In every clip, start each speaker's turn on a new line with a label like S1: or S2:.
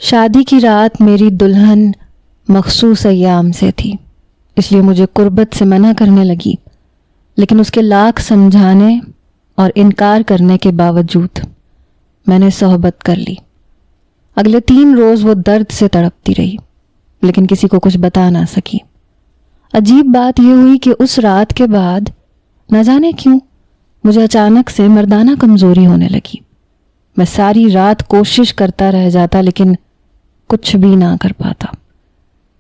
S1: شادی کی رات میری دلہن مخصوص ایام سے تھی، اس لیے مجھے قربت سے منع کرنے لگی، لیکن اس کے لاکھ سمجھانے اور انکار کرنے کے باوجود میں نے صحبت کر لی۔ اگلے 3 روز وہ درد سے تڑپتی رہی، لیکن کسی کو کچھ بتا نہ سکی۔ عجیب بات یہ ہوئی کہ اس رات کے بعد نہ جانے کیوں مجھے اچانک سے مردانہ کمزوری ہونے لگی۔ میں ساری رات کوشش کرتا رہ جاتا لیکن کچھ بھی نہ کر پاتا۔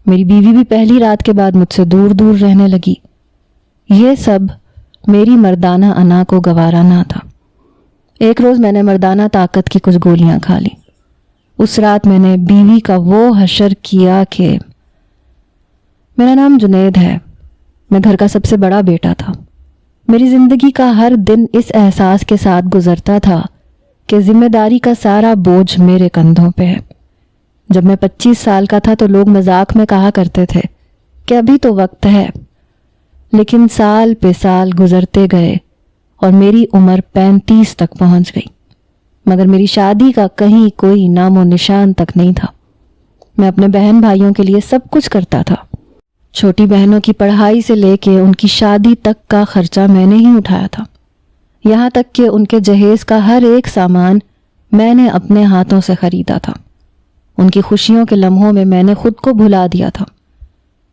S1: میری بیوی بھی پہلی رات کے بعد مجھ سے دور دور رہنے لگی۔ یہ سب میری مردانہ انا کو گوارا نہ تھا۔ ایک روز میں نے مردانہ طاقت کی کچھ گولیاں کھا لی۔ اس رات میں نے بیوی کا وہ حشر کیا کہ میرا نام جنید ہے، میں گھر کا سب سے بڑا بیٹا تھا۔ میری زندگی کا ہر دن اس احساس کے ساتھ گزرتا تھا کہ ذمہ داری کا سارا بوجھ میرے کندھوں پہ ہے۔ جب میں 25 سال کا تھا تو لوگ مذاق میں کہا کرتے تھے کہ ابھی تو وقت ہے، لیکن سال پہ سال گزرتے گئے اور میری عمر 35 تک پہنچ گئی، مگر میری شادی کا کہیں کوئی نام و نشان تک نہیں تھا۔ میں اپنے بہن بھائیوں کے لیے سب کچھ کرتا تھا۔ چھوٹی بہنوں کی پڑھائی سے لے کے ان کی شادی تک کا خرچہ میں نے ہی اٹھایا تھا، یہاں تک کہ ان کے جہیز کا ہر ایک سامان میں نے اپنے ہاتھوں سے خریدا تھا۔ ان کی خوشیوں کے لمحوں میں نے خود کو بھلا دیا تھا،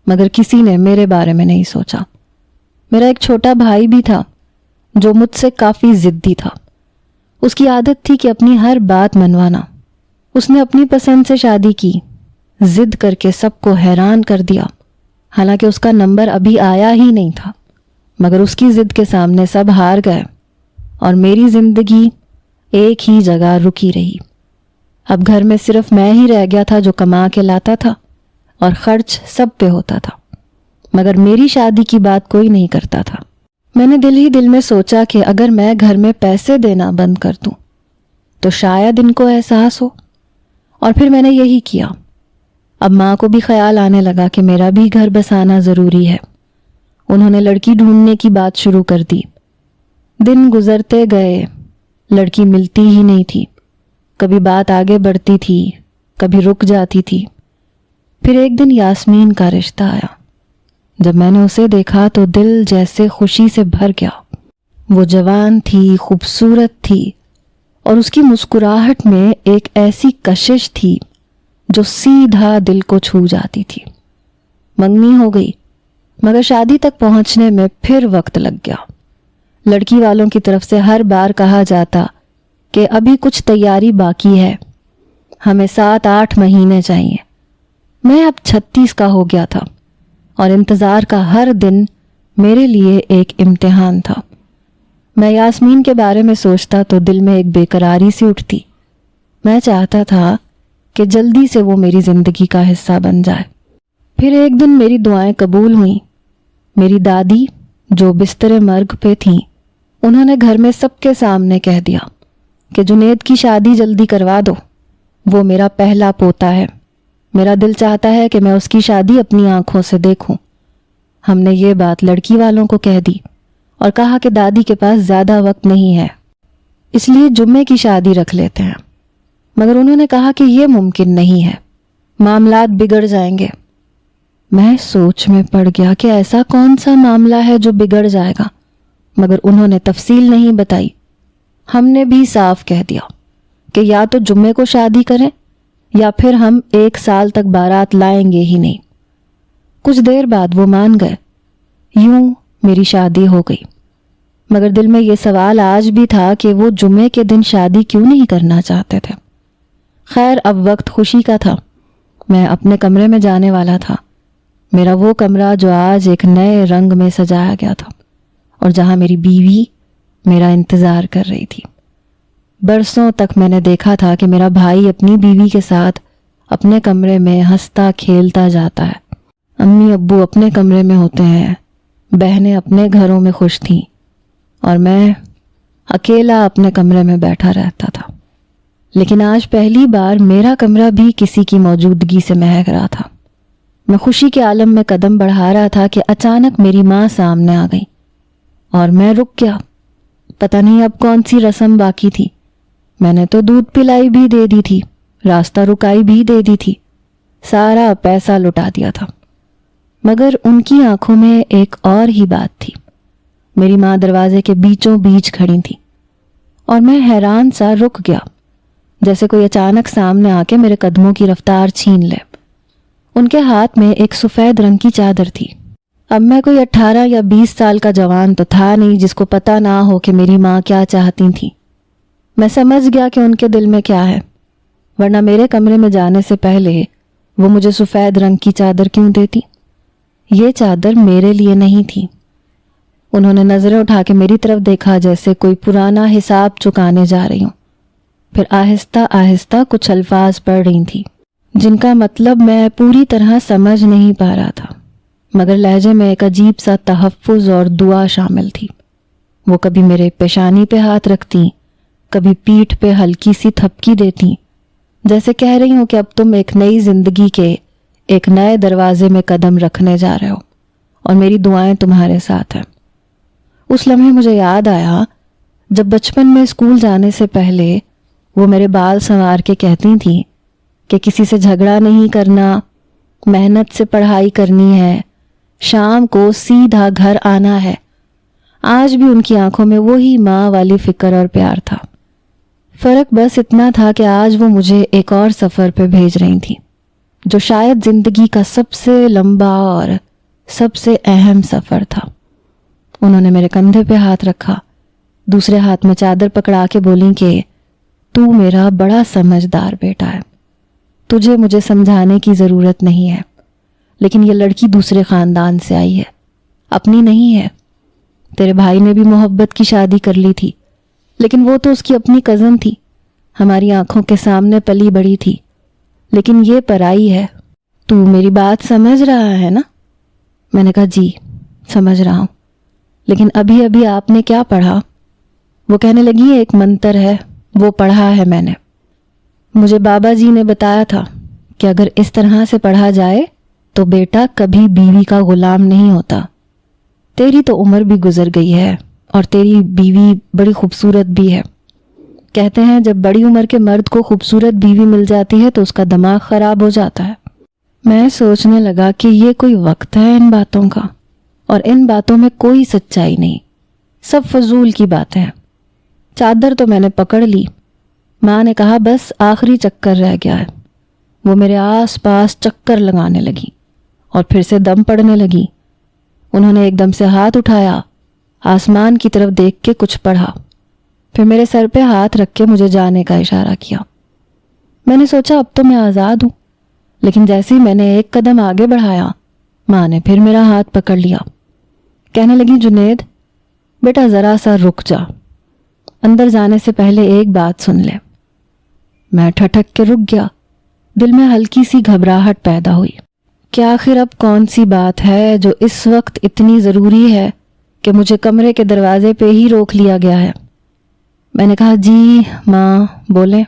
S1: مگر کسی نے میرے بارے میں نہیں سوچا۔ میرا ایک چھوٹا بھائی بھی تھا جو مجھ سے کافی ضدی تھا۔ اس کی عادت تھی کہ اپنی ہر بات منوانا۔ اس نے اپنی پسند سے شادی کی، ضد کر کے سب کو حیران کر دیا، حالانکہ اس کا نمبر ابھی آیا ہی نہیں تھا، مگر اس کی ضد کے سامنے سب ہار گئے اور میری زندگی ایک ہی جگہ رکی رہی۔ اب گھر میں صرف میں ہی رہ گیا تھا جو کما کے لاتا تھا اور خرچ سب پہ ہوتا تھا، مگر میری شادی کی بات کوئی نہیں کرتا تھا۔ میں نے دل ہی دل میں سوچا کہ اگر میں گھر میں پیسے دینا بند کر دوں تو شاید ان کو احساس ہو، اور پھر میں نے یہی کیا۔ اب ماں کو بھی خیال آنے لگا کہ میرا بھی گھر بسانا ضروری ہے۔ انہوں نے لڑکی ڈھونڈنے کی بات شروع کر دی۔ دن گزرتے گئے، لڑکی ملتی ہی نہیں تھی۔ کبھی بات آگے بڑھتی تھی، کبھی رک جاتی تھی۔ پھر ایک دن یاسمین کا رشتہ آیا۔ جب میں نے اسے دیکھا تو دل جیسے خوشی سے بھر گیا۔ وہ جوان تھی، خوبصورت تھی، اور اس کی مسکراہٹ میں ایک ایسی کشش تھی جو سیدھا دل کو چھو جاتی تھی۔ منگنی ہو گئی، مگر شادی تک پہنچنے میں پھر وقت لگ گیا۔ لڑکی والوں کی طرف سے ہر بار کہا جاتا کہ ابھی کچھ تیاری باقی ہے، ہمیں 7-8 مہینے چاہیے۔ میں اب 36 کا ہو گیا تھا اور انتظار کا ہر دن میرے لیے ایک امتحان تھا۔ میں یاسمین کے بارے میں سوچتا تو دل میں ایک بے قراری سی اٹھتی۔ میں چاہتا تھا کہ جلدی سے وہ میری زندگی کا حصہ بن جائے۔ پھر ایک دن میری دعائیں قبول ہوئیں۔ میری دادی جو بستر مرگ پہ تھیں، انہوں نے گھر میں سب کے سامنے کہہ دیا کہ جنید کی شادی جلدی کروا دو، وہ میرا پہلا پوتا ہے، میرا دل چاہتا ہے کہ میں اس کی شادی اپنی آنکھوں سے دیکھوں۔ ہم نے یہ بات لڑکی والوں کو کہہ دی اور کہا کہ دادی کے پاس زیادہ وقت نہیں ہے، اس لیے جمعے کی شادی رکھ لیتے ہیں، مگر انہوں نے کہا کہ یہ ممکن نہیں ہے، معاملات بگڑ جائیں گے۔ میں سوچ میں پڑ گیا کہ ایسا کون سا معاملہ ہے جو بگڑ جائے گا، مگر انہوں نے تفصیل نہیں بتائی۔ ہم نے بھی صاف کہہ دیا کہ یا تو جمعے کو شادی کریں یا پھر ہم 1 سال تک بارات لائیں گے ہی نہیں۔ کچھ دیر بعد وہ مان گئے۔ یوں میری شادی ہو گئی، مگر دل میں یہ سوال آج بھی تھا کہ وہ جمعے کے دن شادی کیوں نہیں کرنا چاہتے تھے۔ خیر، اب وقت خوشی کا تھا۔ میں اپنے کمرے میں جانے والا تھا، میرا وہ کمرہ جو آج ایک نئے رنگ میں سجایا گیا تھا اور جہاں میری بیوی میرا انتظار کر رہی تھی۔ برسوں تک میں نے دیکھا تھا کہ میرا بھائی اپنی بیوی کے ساتھ اپنے کمرے میں ہنستا کھیلتا جاتا ہے، امی ابو اپنے کمرے میں ہوتے ہیں، بہنیں اپنے گھروں میں خوش تھیں، اور میں اکیلا اپنے کمرے میں بیٹھا رہتا تھا۔ لیکن آج پہلی بار میرا کمرہ بھی کسی کی موجودگی سے مہک رہا تھا۔ میں خوشی کے عالم میں قدم بڑھا رہا تھا کہ اچانک میری ماں سامنے آ گئی اور میں رک گیا۔ پتہ نہیں اب کون سی رسم باقی تھی، میں نے تو دودھ پلائی بھی دے دی تھی، راستہ رکائی بھی دے دی تھی، سارا پیسہ لٹا دیا تھا۔ مگر ان کی آنکھوں میں ایک اور ہی بات تھی۔ میری ماں دروازے کے بیچوں بیچ کھڑی تھی اور میں حیران سا رک گیا، جیسے کوئی اچانک سامنے آ کے میرے قدموں کی رفتار چھین لے۔ ان کے ہاتھ میں ایک سفید رنگ کی چادر تھی۔ اب میں کوئی 18 یا 20 سال کا جوان تو تھا نہیں جس کو پتہ نہ ہو کہ میری ماں کیا چاہتی تھی۔ میں سمجھ گیا کہ ان کے دل میں کیا ہے، ورنہ میرے کمرے میں جانے سے پہلے وہ مجھے سفید رنگ کی چادر کیوں دیتی؟ یہ چادر میرے لیے نہیں تھی۔ انہوں نے نظریں اٹھا کے میری طرف دیکھا جیسے کوئی پرانا حساب چکانے جا رہی ہوں، پھر آہستہ آہستہ کچھ الفاظ پڑھ رہی تھی جن کا مطلب میں پوری طرح سمجھ نہیں پا رہا تھا، مگر لہجے میں ایک عجیب سا تحفظ اور دعا شامل تھی۔ وہ کبھی میرے پیشانی پہ ہاتھ رکھتی، کبھی پیٹھ پہ ہلکی سی تھپکی دیتی، جیسے کہہ رہی ہوں کہ اب تم ایک نئی زندگی کے ایک نئے دروازے میں قدم رکھنے جا رہے ہو اور میری دعائیں تمہارے ساتھ ہیں۔ اس لمحے مجھے یاد آیا جب بچپن میں اسکول جانے سے پہلے وہ میرے بال سنوار کے کہتی تھیں کہ کسی سے جھگڑا نہیں کرنا، محنت سے پڑھائی کرنی ہے، شام کو سیدھا گھر آنا ہے۔ آج بھی ان کی آنکھوں میں وہی ماں والی فکر اور پیار تھا۔ فرق بس اتنا تھا کہ آج وہ مجھے ایک اور سفر پہ بھیج رہی تھی، جو شاید زندگی کا سب سے لمبا اور سب سے اہم سفر تھا۔ انہوں نے میرے کندھے پہ ہاتھ رکھا، دوسرے ہاتھ میں چادر پکڑا کے بولی کہ تو میرا بڑا سمجھدار بیٹا ہے، تجھے مجھے سمجھانے کی ضرورت نہیں ہے، لیکن یہ لڑکی دوسرے خاندان سے آئی ہے، اپنی نہیں ہے۔ تیرے بھائی نے بھی محبت کی شادی کر لی تھی، لیکن وہ تو اس کی اپنی کزن تھی، ہماری آنکھوں کے سامنے پلی بڑی تھی، لیکن یہ پرائی ہے۔ تو میری بات سمجھ رہا ہے نا؟ میں نے کہا جی سمجھ رہا ہوں، لیکن ابھی ابھی آپ نے کیا پڑھا؟ وہ کہنے لگی ایک منتر ہے، وہ پڑھا ہے میں نے۔ مجھے بابا جی نے بتایا تھا کہ اگر اس طرح سے پڑھا جائے تو بیٹا کبھی بیوی کا غلام نہیں ہوتا۔ تیری تو عمر بھی گزر گئی ہے اور تیری بیوی بڑی خوبصورت بھی ہے۔ کہتے ہیں جب بڑی عمر کے مرد کو خوبصورت بیوی مل جاتی ہے تو اس کا دماغ خراب ہو جاتا ہے۔ میں سوچنے لگا کہ یہ کوئی وقت ہے ان باتوں کا، اور ان باتوں میں کوئی سچائی نہیں، سب فضول کی باتیں ہیں۔ چادر تو میں نے پکڑ لی۔ ماں نے کہا بس آخری چکر رہ گیا ہے۔ وہ میرے آس پاس چکر لگانے لگی اور پھر سے دم پڑنے لگی۔ انہوں نے ایک دم سے ہاتھ اٹھایا، آسمان کی طرف دیکھ کے کچھ پڑھا، پھر میرے سر پہ ہاتھ رکھ کے مجھے جانے کا اشارہ کیا۔ میں نے سوچا اب تو میں آزاد ہوں، لیکن جیسے ہی میں نے ایک قدم آگے بڑھایا، ماں نے پھر میرا ہاتھ پکڑ لیا۔ کہنے لگی جنید بیٹا ذرا سا رک جا، اندر جانے سے پہلے ایک بات سن لے۔ میں ٹھٹک کے رک گیا، دل میں ہلکی سی گھبراہٹ پیدا ہوئی کہ آخر اب کون سی بات ہے جو اس وقت اتنی ضروری ہے کہ مجھے کمرے کے دروازے پہ ہی روک لیا گیا ہے۔ میں نے کہا جی ماں بولیں۔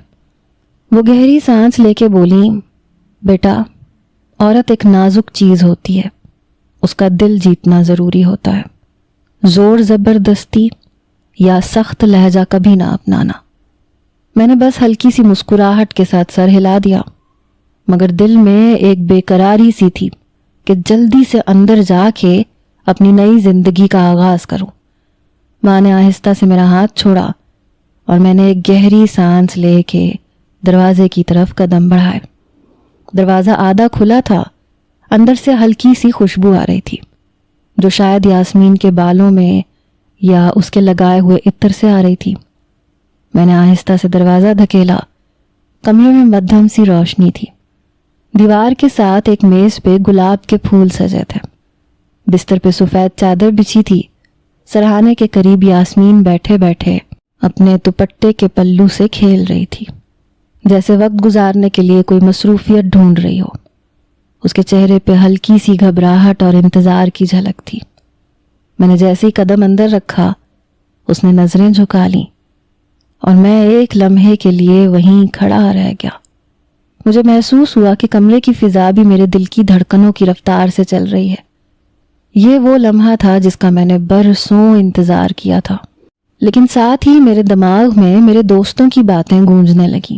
S1: وہ گہری سانس لے کے بولی بیٹا عورت ایک نازک چیز ہوتی ہے، اس کا دل جیتنا ضروری ہوتا ہے، زور زبردستی یا سخت لہجہ کبھی نہ اپنانا۔ میں نے بس ہلکی سی مسکراہٹ کے ساتھ سر ہلا دیا، مگر دل میں ایک بے قراری سی تھی کہ جلدی سے اندر جا کے اپنی نئی زندگی کا آغاز کروں۔ ماں نے آہستہ سے میرا ہاتھ چھوڑا اور میں نے ایک گہری سانس لے کے دروازے کی طرف قدم بڑھائے۔ دروازہ آدھا کھلا تھا، اندر سے ہلکی سی خوشبو آ رہی تھی جو شاید یاسمین کے بالوں میں یا اس کے لگائے ہوئے عطر سے آ رہی تھی۔ میں نے آہستہ سے دروازہ دھکیلا۔ کمرے میں مدھم سی روشنی تھی، دیوار کے ساتھ ایک میز پہ گلاب کے پھول سجے تھے، بستر پہ سفید چادر بچھی تھی، سرہانے کے قریب یاسمین بیٹھے بیٹھے اپنے دوپٹے کے پلو سے کھیل رہی تھی، جیسے وقت گزارنے کے لیے کوئی مصروفیت ڈھونڈ رہی ہو۔ اس کے چہرے پہ ہلکی سی گھبراہٹ اور انتظار کی جھلک تھی۔ میں نے جیسے ہی قدم اندر رکھا، اس نے نظریں جھکا لیں اور میں ایک لمحے کے لیے وہیں کھڑا رہ گیا۔ مجھے محسوس ہوا کہ کمرے کی فضا بھی میرے دل کی دھڑکنوں کی رفتار سے چل رہی ہے۔ یہ وہ لمحہ تھا جس کا میں نے برسوں انتظار کیا تھا، لیکن ساتھ ہی میرے دماغ میں میرے دوستوں کی باتیں گونجنے لگیں۔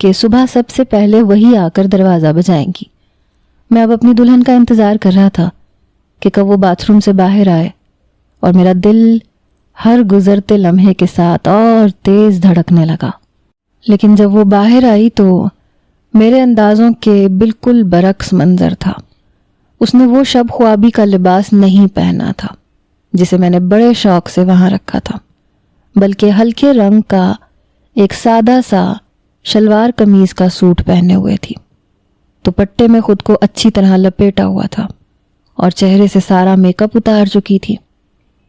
S1: کہ صبح سب سے پہلے وہی آ کر دروازہ بجائیں گی۔ میں اب اپنی دلہن کا انتظار کر رہا تھا کہ کب وہ باتھ روم سے باہر آئے، اور میرا دل ہر گزرتے لمحے کے ساتھ اور تیز دھڑکنے لگا۔ لیکن جب وہ باہر آئی تو میرے اندازوں کے بالکل برعکس منظر تھا۔ اس نے وہ شب خوابی کا لباس نہیں پہنا تھا جسے میں نے بڑے شوق سے وہاں رکھا تھا، بلکہ ہلکے رنگ کا ایک سادہ سا شلوار قمیض کا سوٹ پہنے ہوئے تھی۔ دوپٹے میں خود کو اچھی طرح لپیٹا ہوا تھا اور چہرے سے سارا میک اپ اتار چکی تھی،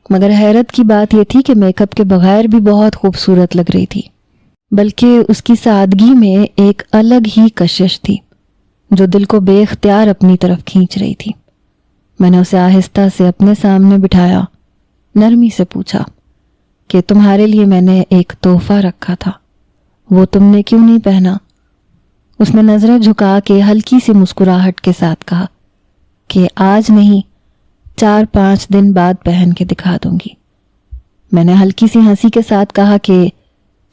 S1: مگر حیرت کی بات یہ تھی کہ میک اپ کے بغیر بھی بہت خوبصورت لگ رہی تھی، بلکہ اس کی سادگی میں ایک الگ ہی کشش تھی جو دل کو بے اختیار اپنی طرف کھینچ رہی تھی۔ میں نے اسے آہستہ سے اپنے سامنے بٹھایا، نرمی سے پوچھا کہ تمہارے لیے میں نے ایک تحفہ رکھا تھا، وہ تم نے کیوں نہیں پہنا؟ اس نے نظریں جھکا کے ہلکی سی مسکراہٹ کے ساتھ کہا کہ آج نہیں، 4-5 دن بعد پہن کے دکھا دوں گی۔ میں نے ہلکی سی ہنسی کے ساتھ کہا کہ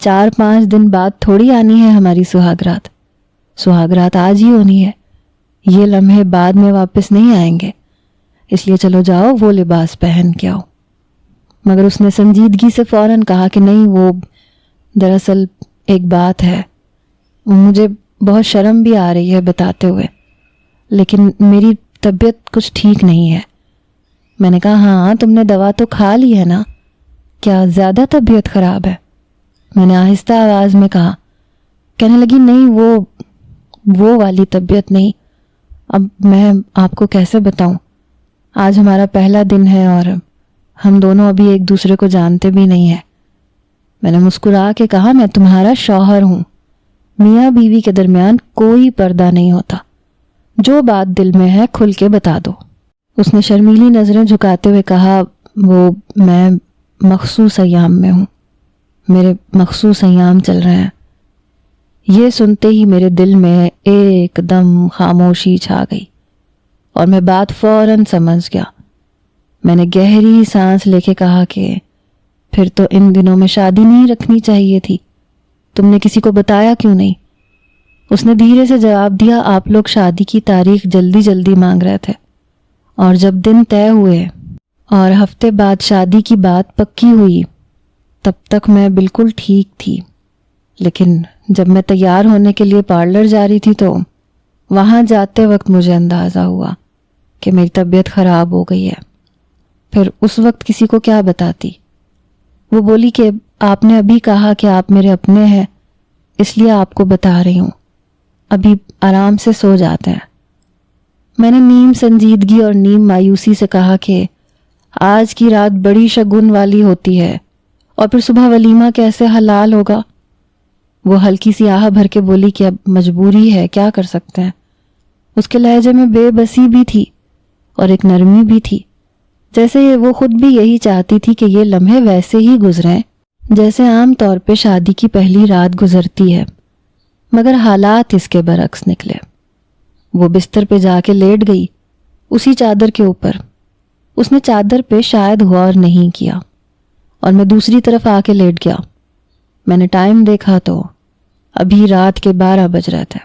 S1: 4-5 دن بعد تھوڑی آنی ہے ہماری سہاگرات، سہاگرات آج ہی ہونی ہے، یہ لمحے بعد میں واپس نہیں آئیں گے، اس لیے چلو جاؤ وہ لباس پہن کے آؤ۔ مگر اس نے سنجیدگی سے فوراً کہا کہ نہیں، وہ دراصل ایک بات ہے، مجھے بہت شرم بھی آ رہی ہے بتاتے ہوئے، لیکن میری طبیعت کچھ ٹھیک نہیں ہے۔ میں نے کہا ہاں، تم نے دوا تو کھا لی ہے نا، کیا زیادہ طبیعت خراب ہے؟ میں نے آہستہ آواز میں کہا۔ کہنے لگی نہیں، وہ والی طبیعت نہیں، اب میں آپ کو کیسے بتاؤں، آج ہمارا پہلا دن ہے اور ہم دونوں ابھی ایک دوسرے کو جانتے بھی نہیں ہیں۔ میں نے مسکرا کے کہا میں تمہارا شوہر ہوں، میاں بیوی کے درمیان کوئی پردہ نہیں ہوتا، جو بات دل میں ہے کھل کے بتا دو۔ اس نے شرمیلی نظریں جھکاتے ہوئے کہا وہ میں مخصوص ایام میں ہوں، میرے مخصوص ایام چل رہے ہیں۔ یہ سنتے ہی میرے دل میں ایک دم خاموشی چھا گئی اور میں بات فوراً سمجھ گیا۔ میں نے گہری سانس لے کے کہا کہ پھر تو ان دنوں میں شادی نہیں رکھنی چاہیے تھی، تم نے کسی کو بتایا کیوں نہیں؟ اس نے دھیرے سے جواب دیا آپ لوگ شادی کی تاریخ جلدی جلدی مانگ رہے تھے، اور جب دن طے ہوئے اور ہفتے بعد شادی کی بات پکی ہوئی تب تک میں بالکل ٹھیک تھی، لیکن جب میں تیار ہونے کے لیے پارلر جا رہی تھی تو وہاں جاتے وقت مجھے اندازہ ہوا کہ میری طبیعت خراب ہو گئی ہے۔ پھر اس وقت کسی کو کیا بتاتی؟ وہ بولی کہ آپ نے ابھی کہا کہ آپ میرے اپنے ہیں، اس لیے آپ کو بتا رہی ہوں، ابھی آرام سے سو جاتے ہیں۔ میں نے نیم سنجیدگی اور نیم مایوسی سے کہا کہ آج کی رات بڑی شگن والی ہوتی ہے، اور پھر صبح ولیمہ کیسے حلال ہوگا؟ وہ ہلکی سی آہ بھر کے بولی کہ اب مجبوری ہے، کیا کر سکتے ہیں۔ اس کے لہجے میں بے بسی بھی تھی اور ایک نرمی بھی تھی، جیسے وہ خود بھی یہی چاہتی تھی کہ یہ لمحے ویسے ہی گزریں جیسے عام طور پہ شادی کی پہلی رات گزرتی ہے، مگر حالات اس کے برعکس نکلے۔ وہ بستر پہ جا کے لیٹ گئی، اسی چادر کے اوپر۔ اس نے چادر پہ شاید غور نہیں کیا اور میں دوسری طرف آ کے لیٹ گیا۔ میں نے ٹائم دیکھا تو ابھی رات کے 12 بج رہے تھے۔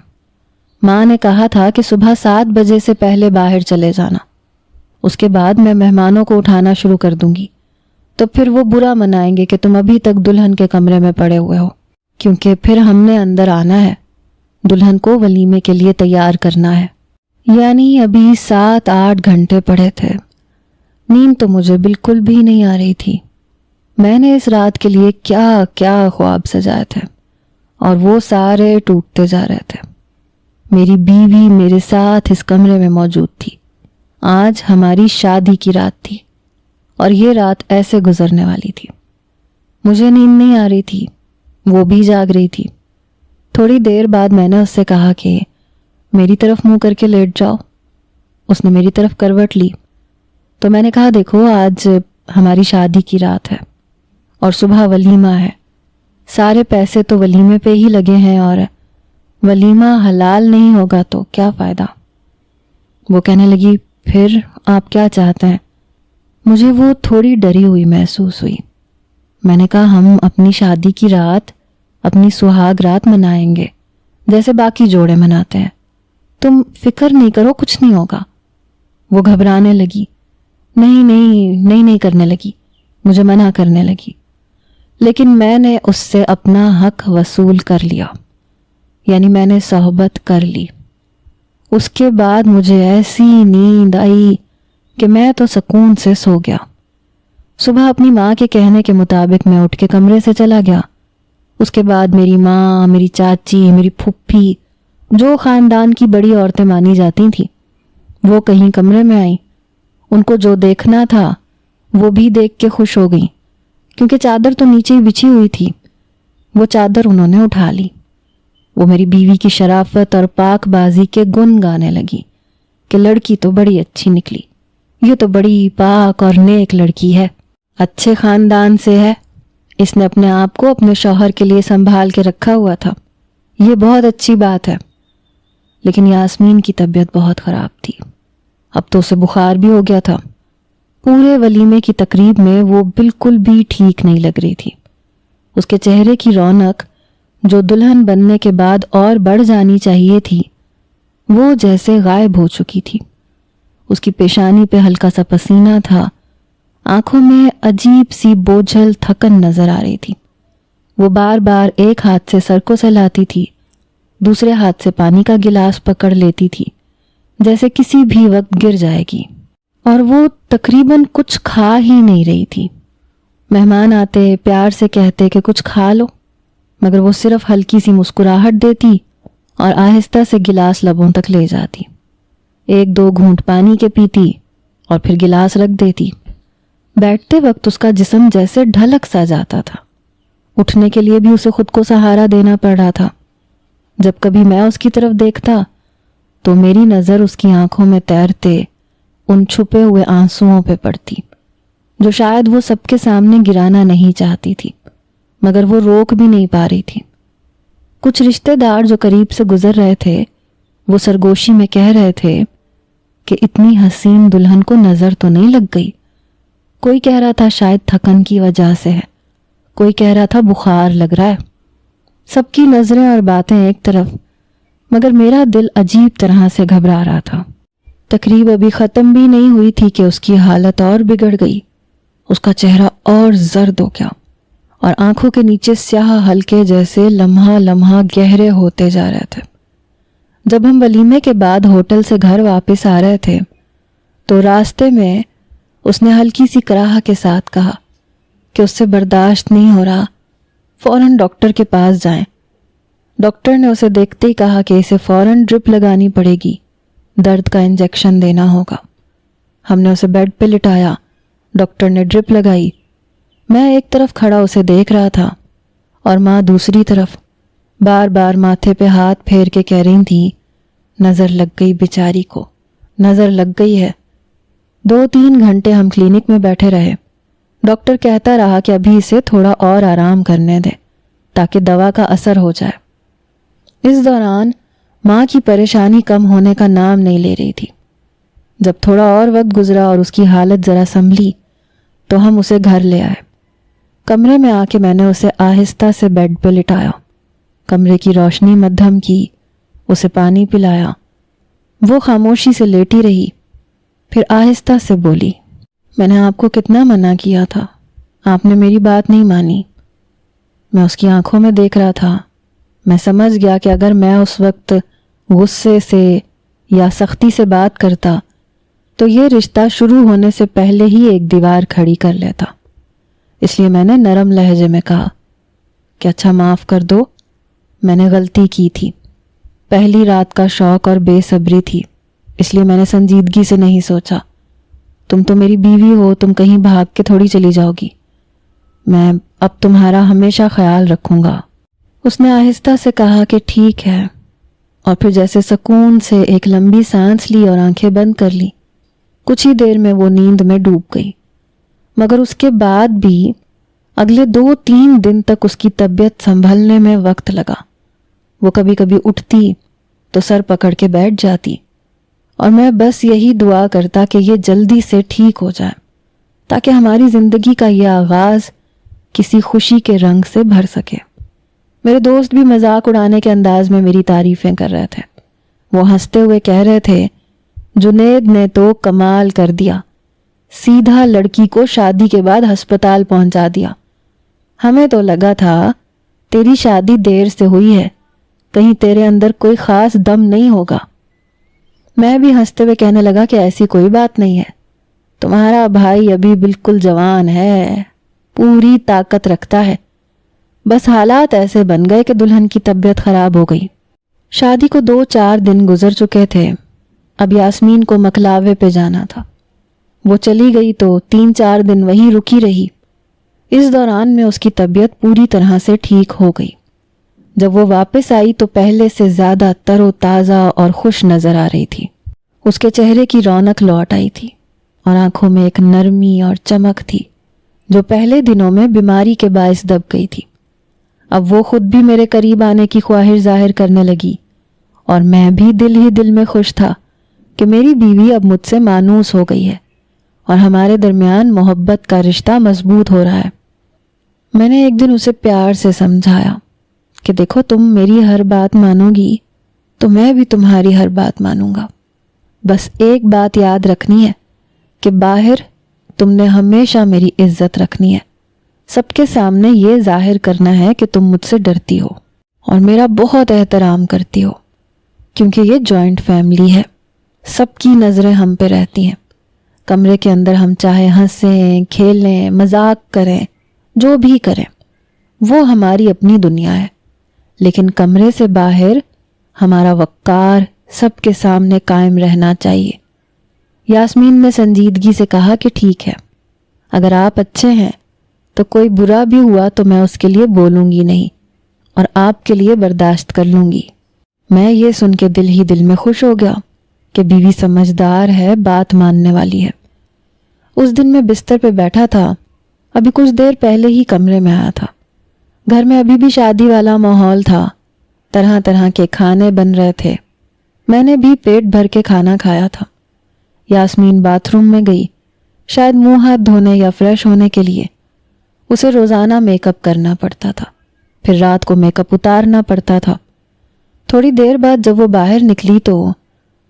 S1: ماں نے کہا تھا کہ صبح 7 بجے سے پہلے باہر چلے جانا، اس کے بعد میں مہمانوں کو اٹھانا شروع کر دوں گی، تو پھر وہ برا منائیں گے کہ تم ابھی تک دلہن کے کمرے میں پڑے ہوئے ہو، کیونکہ پھر ہم نے اندر آنا ہے، دلہن کو ولیمے کے لیے تیار کرنا ہے۔ یعنی ابھی 7-8 گھنٹے پڑے تھے۔ نیند تو مجھے بالکل بھی نہیں آ رہی تھی۔ میں نے اس رات کے لیے کیا کیا خواب سجائے تھے اور وہ سارے ٹوٹتے جا رہے تھے۔ میری بیوی میرے ساتھ اس کمرے میں موجود تھی، آج ہماری شادی کی رات تھی اور یہ رات ایسے گزرنے والی تھی۔ مجھے نیند نہیں آ رہی تھی، وہ بھی جاگ رہی تھی۔ تھوڑی دیر بعد میں نے اس سے کہا کہ میری طرف منہ کر کے لیٹ جاؤ۔ اس نے میری طرف کروٹ لی تو میں نے کہا دیکھو آج ہماری شادی کی رات ہے اور صبح ولیمہ ہے، سارے پیسے تو ولیمے پہ ہی لگے ہیں، اور ولیمہ حلال نہیں ہوگا تو کیا فائدہ۔ وہ کہنے لگی پھر آپ کیا چاہتے ہیں؟ مجھے وہ تھوڑی ڈری ہوئی محسوس ہوئی۔ میں نے کہا ہم اپنی شادی کی رات، اپنی سہاگ رات منائیں گے، جیسے باقی جوڑے مناتے ہیں۔ تم فکر نہیں کرو، کچھ نہیں ہوگا۔ وہ گھبرانے لگی، نہیں کرنے لگی، مجھے منع کرنے لگی، لیکن میں نے اس سے اپنا حق وصول کر لیا، یعنی میں نے صحبت کر لی۔ اس کے بعد مجھے ایسی نیند آئی کہ میں تو سکون سے سو گیا۔ صبح اپنی ماں کے کہنے کے مطابق میں اٹھ کے کمرے سے چلا گیا۔ اس کے بعد میری ماں، میری چاچی، میری پھپھی، جو خاندان کی بڑی عورتیں مانی جاتی تھیں، وہ کہیں کمرے میں آئیں۔ ان کو جو دیکھنا تھا وہ بھی دیکھ کے خوش ہو گئیں، کیونکہ چادر تو نیچے ہی بچھی ہوئی تھی۔ وہ چادر انہوں نے اٹھا لی۔ وہ میری بیوی کی شرافت اور پاک بازی کے گن گانے لگی کہ لڑکی تو بڑی اچھی نکلی، یہ تو بڑی پاک اور نیک لڑکی ہے، اچھے خاندان سے ہے، اس نے اپنے آپ کو اپنے شوہر کے لیے سنبھال کے رکھا ہوا تھا، یہ بہت اچھی بات ہے۔ لیکن یاسمین کی طبیعت بہت خراب تھی، اب تو اسے بخار بھی ہو گیا تھا۔ پورے ولیمے کی تقریب میں وہ بالکل بھی ٹھیک نہیں لگ رہی تھی۔ اس کے چہرے کی رونق جو دلہن بننے کے بعد اور بڑھ جانی چاہیے تھی، وہ جیسے غائب ہو چکی تھی۔ اس کی پیشانی پہ ہلکا سا پسینہ تھا، آنکھوں میں عجیب سی بوجھل تھکن نظر آ رہی تھی۔ وہ بار بار ایک ہاتھ سے سر کو سہلاتی تھی، دوسرے ہاتھ سے پانی کا گلاس پکڑ لیتی تھی، جیسے کسی بھی وقت گر جائے گی، اور وہ تقریباً کچھ کھا ہی نہیں رہی تھی۔ مہمان آتے پیار سے کہتے کہ کچھ کھا لو، مگر وہ صرف ہلکی سی مسکراہٹ دیتی اور آہستہ سے گلاس لبوں تک لے جاتی، ایک دو گھونٹ پانی کے پیتی اور پھر گلاس رکھ دیتی۔ بیٹھتے وقت اس کا جسم جیسے ڈھلک سا جاتا تھا، اٹھنے کے لیے بھی اسے خود کو سہارا دینا پڑ رہا تھا۔ جب کبھی میں اس کی طرف دیکھتا تو میری نظر اس کی آنکھوں میں تیرتے ان چھپے ہوئے آنسوؤں پہ پڑتی، جو شاید وہ سب کے سامنے گرانا نہیں چاہتی تھی، مگر وہ روک بھی نہیں پا رہی تھی۔ کچھ رشتہ دار جو قریب سے گزر رہے تھے، وہ سرگوشی میں کہہ رہے تھے کہ اتنی حسین دلہن کو نظر تو نہیں لگ گئی۔ کوئی کہہ رہا تھا شاید تھکن کی وجہ سے ہے، کوئی کہہ رہا تھا بخار لگ رہا ہے۔ سب کی نظریں اور باتیں ایک طرف، مگر میرا دل عجیب طرح سے گھبرا رہا تھا۔ تقریب ابھی ختم بھی نہیں ہوئی تھی کہ اس کی حالت اور بگڑ گئی۔ اس کا چہرہ اور زرد ہو گیا اور آنکھوں کے نیچے سیاہ حلقے جیسے لمحہ لمحہ گہرے ہوتے جا رہے تھے۔ جب ہم ولیمے کے بعد ہوٹل سے گھر واپس آ رہے تھے تو راستے میں اس نے ہلکی سی کراہ کے ساتھ کہا کہ اس سے برداشت نہیں ہو رہا، فوراً ڈاکٹر کے پاس جائیں۔ ڈاکٹر نے اسے دیکھتے ہی کہا کہ اسے فوراً ڈرپ لگانی پڑے گی، درد کا انجیکشن دینا ہوگا۔ ہم نے اسے بیڈ پہ لٹایا، ڈاکٹر نے ڈرپ لگائی۔ میں ایک طرف کھڑا اسے دیکھ رہا تھا اور ماں دوسری طرف، بار بار ماتھے پہ ہاتھ پھیر کے کہہ رہی تھی، نظر لگ گئی بیچاری کو، نظر لگ گئی ہے۔ 2-3 گھنٹے ہم کلینک میں بیٹھے رہے۔ ڈاکٹر کہتا رہا کہ ابھی اسے تھوڑا اور آرام کرنے دے تاکہ دوا کا اثر ہو جائے۔ اس دوران ماں کی پریشانی کم ہونے کا نام نہیں لے رہی تھی۔ جب تھوڑا اور وقت گزرا اور اس کی حالت ذرا سنبھلی تو ہم اسے گھر لے آئے۔ کمرے میں آ کے میں نے اسے آہستہ سے بیڈ پہ لٹایا، کمرے کی روشنی مدھم کی، اسے پانی پلایا۔ وہ خاموشی سے لیٹی رہی، پھر آہستہ سے بولی، میں نے آپ کو کتنا منع کیا تھا، آپ نے میری بات نہیں مانی۔ میں اس کی آنکھوں میں دیکھ رہا تھا، میں سمجھ گیا کہ اگر میں اس وقت غصے سے یا سختی سے بات کرتا تو یہ رشتہ شروع ہونے سے پہلے ہی ایک دیوار کھڑی کر لیتا۔ اس لیے میں نے نرم لہجے میں کہا کہ اچھا معاف کر دو، میں نے غلطی کی تھی، پہلی رات کا شوق اور بے صبری تھی، اس لیے میں نے سنجیدگی سے نہیں سوچا۔ تم تو میری بیوی ہو، تم کہیں بھاگ کے تھوڑی چلی جاؤ گی، میں اب تمہارا ہمیشہ خیال رکھوں گا۔ اس نے آہستہ سے کہا کہ ٹھیک ہے، اور پھر جیسے سکون سے ایک لمبی سانس لی اور آنکھیں بند کر لی۔ کچھ ہی دیر میں وہ نیند میں ڈوب گئی، مگر اس کے بعد بھی اگلے 2-3 دن تک اس کی طبیعت سنبھلنے میں وقت لگا۔ وہ کبھی کبھی اٹھتی تو سر پکڑ کے بیٹھ جاتی، اور میں بس یہی دعا کرتا کہ یہ جلدی سے ٹھیک ہو جائے تاکہ ہماری زندگی کا یہ آغاز کسی خوشی کے رنگ سے بھر سکے۔ میرے دوست بھی مذاق اڑانے کے انداز میں میری تعریفیں کر رہے تھے. وہ ہنستے ہوئے کہہ رہے تھے جنید نے تو کمال کر دیا, سیدھا لڑکی کو شادی کے بعد ہسپتال پہنچا دیا. ہمیں تو لگا تھا تیری شادی دیر سے ہوئی ہے, کہیں تیرے اندر کوئی خاص دم نہیں ہوگا. میں بھی ہنستے ہوئے کہنے لگا کہ ایسی کوئی بات نہیں ہے, تمہارا بھائی ابھی بالکل جوان ہے, پوری طاقت رکھتا ہے, بس حالات ایسے بن گئے کہ دلہن کی طبیعت خراب ہو گئی. شادی کو 2-4 دن گزر چکے تھے. اب یاسمین کو مکلاوے پہ جانا تھا. وہ چلی گئی تو 3-4 دن وہیں رکی رہی. اس دوران میں اس کی طبیعت پوری طرح سے ٹھیک ہو گئی. جب وہ واپس آئی تو پہلے سے زیادہ تر و تازہ اور خوش نظر آ رہی تھی. اس کے چہرے کی رونق لوٹ آئی تھی اور آنکھوں میں ایک نرمی اور چمک تھی جو پہلے دنوں میں بیماری کے باعث دب گئی تھی. اب وہ خود بھی میرے قریب آنے کی خواہش ظاہر کرنے لگی اور میں بھی دل ہی دل میں خوش تھا کہ میری بیوی اب مجھ سے مانوس ہو گئی ہے اور ہمارے درمیان محبت کا رشتہ مضبوط ہو رہا ہے. میں نے ایک دن اسے پیار سے سمجھایا کہ دیکھو تم میری ہر بات مانو گی تو میں بھی تمہاری ہر بات مانوں گا. بس ایک بات یاد رکھنی ہے کہ باہر تم نے ہمیشہ میری عزت رکھنی ہے. سب کے سامنے یہ ظاہر کرنا ہے کہ تم مجھ سے ڈرتی ہو اور میرا بہت احترام کرتی ہو, کیونکہ یہ جوائنٹ فیملی ہے. سب کی نظریں ہم پہ رہتی ہیں. کمرے کے اندر ہم چاہے ہنسیں, کھیلیں, مذاق کریں, جو بھی کریں, وہ ہماری اپنی دنیا ہے. لیکن کمرے سے باہر ہمارا وقار سب کے سامنے قائم رہنا چاہیے. یاسمین نے سنجیدگی سے کہا کہ ٹھیک ہے, اگر آپ اچھے ہیں تو کوئی برا بھی ہوا تو میں اس کے لیے بولوں گی نہیں اور آپ کے لیے برداشت کر لوں گی. میں یہ سن کے دل ہی دل میں خوش ہو گیا کہ بیوی سمجھدار ہے, بات ماننے والی ہے. اس دن میں بستر پہ بیٹھا تھا, ابھی کچھ دیر پہلے ہی کمرے میں آیا تھا. گھر میں ابھی بھی شادی والا ماحول تھا, طرح طرح کے کھانے بن رہے تھے. میں نے بھی پیٹ بھر کے کھانا کھایا تھا. یاسمین باتھ روم میں گئی, شاید منہ ہاتھ دھونے یا فریش ہونے کے لیے. اسے روزانہ میک اپ کرنا پڑتا تھا, پھر رات کو میک اپ اتارنا پڑتا تھا. تھوڑی دیر بعد جب وہ باہر نکلی تو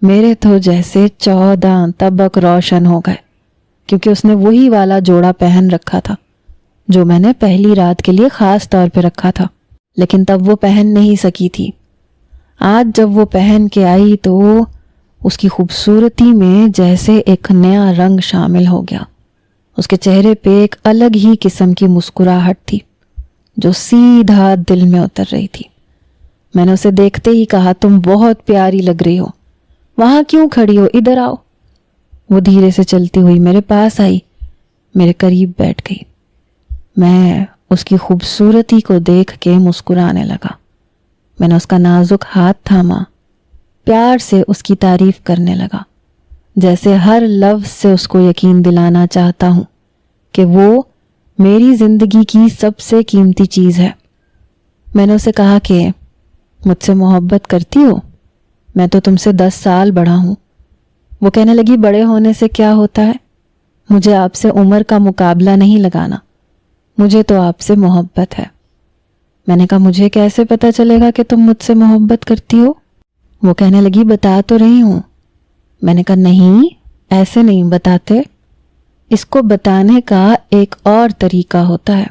S1: میرے تو جیسے 14 طبق روشن ہو گئے, کیونکہ اس نے وہی والا جوڑا پہن رکھا تھا جو میں نے پہلی رات کے لیے خاص طور پہ رکھا تھا, لیکن تب وہ پہن نہیں سکی تھی. آج جب وہ پہن کے آئی تو اس کی خوبصورتی میں جیسے ایک نیا رنگ شامل ہو گیا. اس کے چہرے پہ ایک الگ ہی قسم کی مسکراہٹ تھی جو سیدھا دل میں اتر رہی تھی. میں نے اسے دیکھتے ہی کہا تم بہت پیاری لگ رہی ہو, وہاں کیوں کھڑی ہو, ادھر آؤ. وہ دھیرے سے چلتی ہوئی میرے پاس آئی, میرے قریب بیٹھ گئی. میں اس کی خوبصورتی کو دیکھ کے مسکرانے لگا. میں نے اس کا نازک ہاتھ تھاما, پیار سے اس کی تعریف کرنے لگا, جیسے ہر لفظ سے اس کو یقین دلانا چاہتا ہوں کہ وہ میری زندگی کی سب سے قیمتی چیز ہے. میں نے اسے کہا کہ مجھ سے محبت کرتی ہو, میں تو تم سے 10 سال بڑا ہوں. وہ کہنے لگی بڑے ہونے سے کیا ہوتا ہے, مجھے آپ سے عمر کا مقابلہ نہیں لگانا, مجھے تو آپ سے محبت ہے. میں نے کہا مجھے کیسے پتہ چلے گا کہ تم مجھ سے محبت کرتی ہو. وہ کہنے لگی بتا تو رہی ہوں. میں نے کہا نہیں, ایسے نہیں بتاتے, اس کو بتانے کا ایک اور طریقہ ہوتا ہے.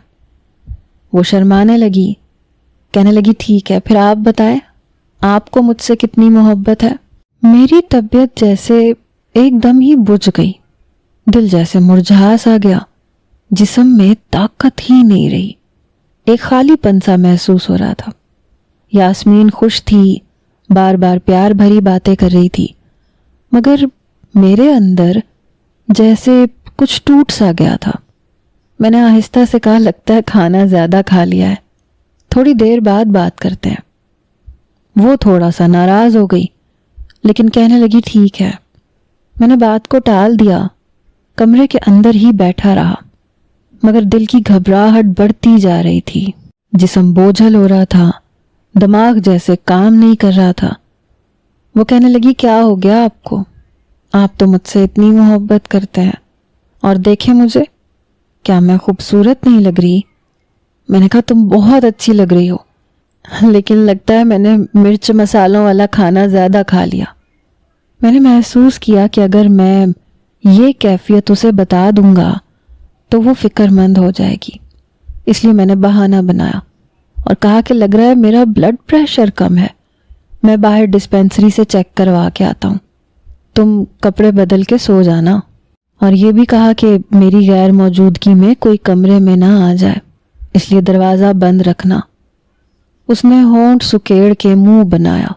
S1: وہ شرمانے لگی, کہنے لگی ٹھیک ہے پھر آپ بتائیں, آپ کو مجھ سے کتنی محبت ہے. میری طبیعت جیسے ایک دم ہی بجھ گئی, دل جیسے مرجھا سا گیا, جسم میں طاقت ہی نہیں رہی, ایک خالی پن سا محسوس ہو رہا تھا. یاسمین خوش تھی, بار بار پیار بھری باتیں کر رہی تھی, مگر میرے اندر جیسے کچھ ٹوٹ سا گیا تھا. میں نے آہستہ سے کہا لگتا ہے کھانا زیادہ کھا لیا ہے, تھوڑی دیر بعد بات کرتے ہیں. وہ تھوڑا سا ناراض ہو گئی لیکن کہنے لگی ٹھیک ہے. میں نے بات کو ٹال دیا, کمرے کے اندر ہی بیٹھا رہا, مگر دل کی گھبراہٹ بڑھتی جا رہی تھی, جسم بوجھل ہو رہا تھا, دماغ جیسے کام نہیں کر رہا تھا. وہ کہنے لگی کیا ہو گیا آپ کو, آپ تو مجھ سے اتنی محبت کرتے ہیں, اور دیکھیں مجھے, کیا میں خوبصورت نہیں لگ رہی. میں نے کہا تم بہت اچھی لگ رہی ہو, لیکن لگتا ہے میں نے مرچ مسالوں والا کھانا زیادہ کھا لیا۔ میں نے محسوس کیا کہ اگر میں یہ کیفیت اسے بتا دوں گا تو وہ فکر مند ہو جائے گی، اس لیے میں نے بہانہ بنایا اور کہا کہ لگ رہا ہے میرا بلڈ پریشر کم ہے، میں باہر ڈسپینسری سے چیک کروا کے آتا ہوں، تم کپڑے بدل کے سو جانا۔ اور یہ بھی کہا کہ میری غیر موجودگی میں کوئی کمرے میں نہ آ جائے، اس لیے دروازہ بند رکھنا۔ اس نے ہونٹ سکیڑ کے منہ بنایا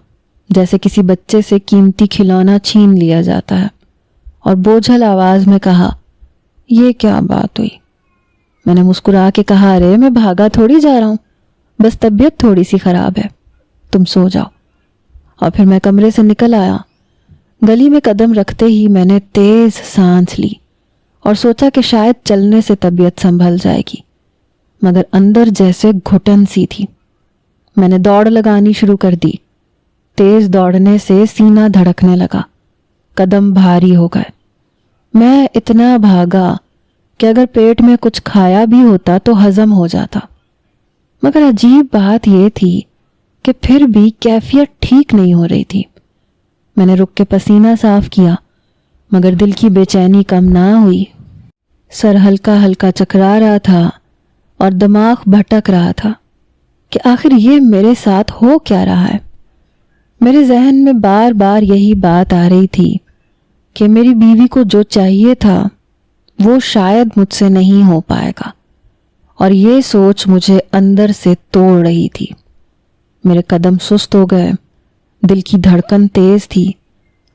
S1: جیسے کسی بچے سے قیمتی کھلونا چھین لیا جاتا ہے، اور بوجھل آواز میں کہا، یہ کیا بات ہوئی؟ میں نے مسکرا کے کہا، ارے میں بھاگا تھوڑی جا رہا ہوں، بس طبیعت تھوڑی سی خراب ہے، تم سو جاؤ۔ اور پھر میں کمرے سے نکل آیا۔ گلی میں قدم رکھتے ہی میں نے تیز سانس لی اور سوچا کہ شاید چلنے سے طبیعت سنبھل جائے گی، مگر اندر جیسے گھٹن سی تھی۔ میں نے دوڑ لگانی شروع کر دی۔ تیز دوڑنے سے سینہ دھڑکنے لگا، قدم بھاری ہو گئے۔ میں اتنا بھاگا کہ اگر پیٹ میں کچھ کھایا بھی ہوتا تو ہضم ہو جاتا، مگر عجیب بات یہ تھی کہ پھر بھی کیفیت ٹھیک نہیں ہو رہی تھی۔ میں نے رک کے پسینہ صاف کیا، مگر دل کی بے چینی کم نہ ہوئی۔ سر ہلکا ہلکا چکرا رہا تھا اور دماغ بھٹک رہا تھا کہ آخر یہ میرے ساتھ ہو کیا رہا ہے۔ میرے ذہن میں بار بار یہی بات آ رہی تھی کہ میری بیوی کو جو چاہیے تھا وہ شاید مجھ سے نہیں ہو پائے گا، اور یہ سوچ مجھے اندر سے توڑ رہی تھی۔ میرے قدم سست ہو گئے، دل کی دھڑکن تیز تھی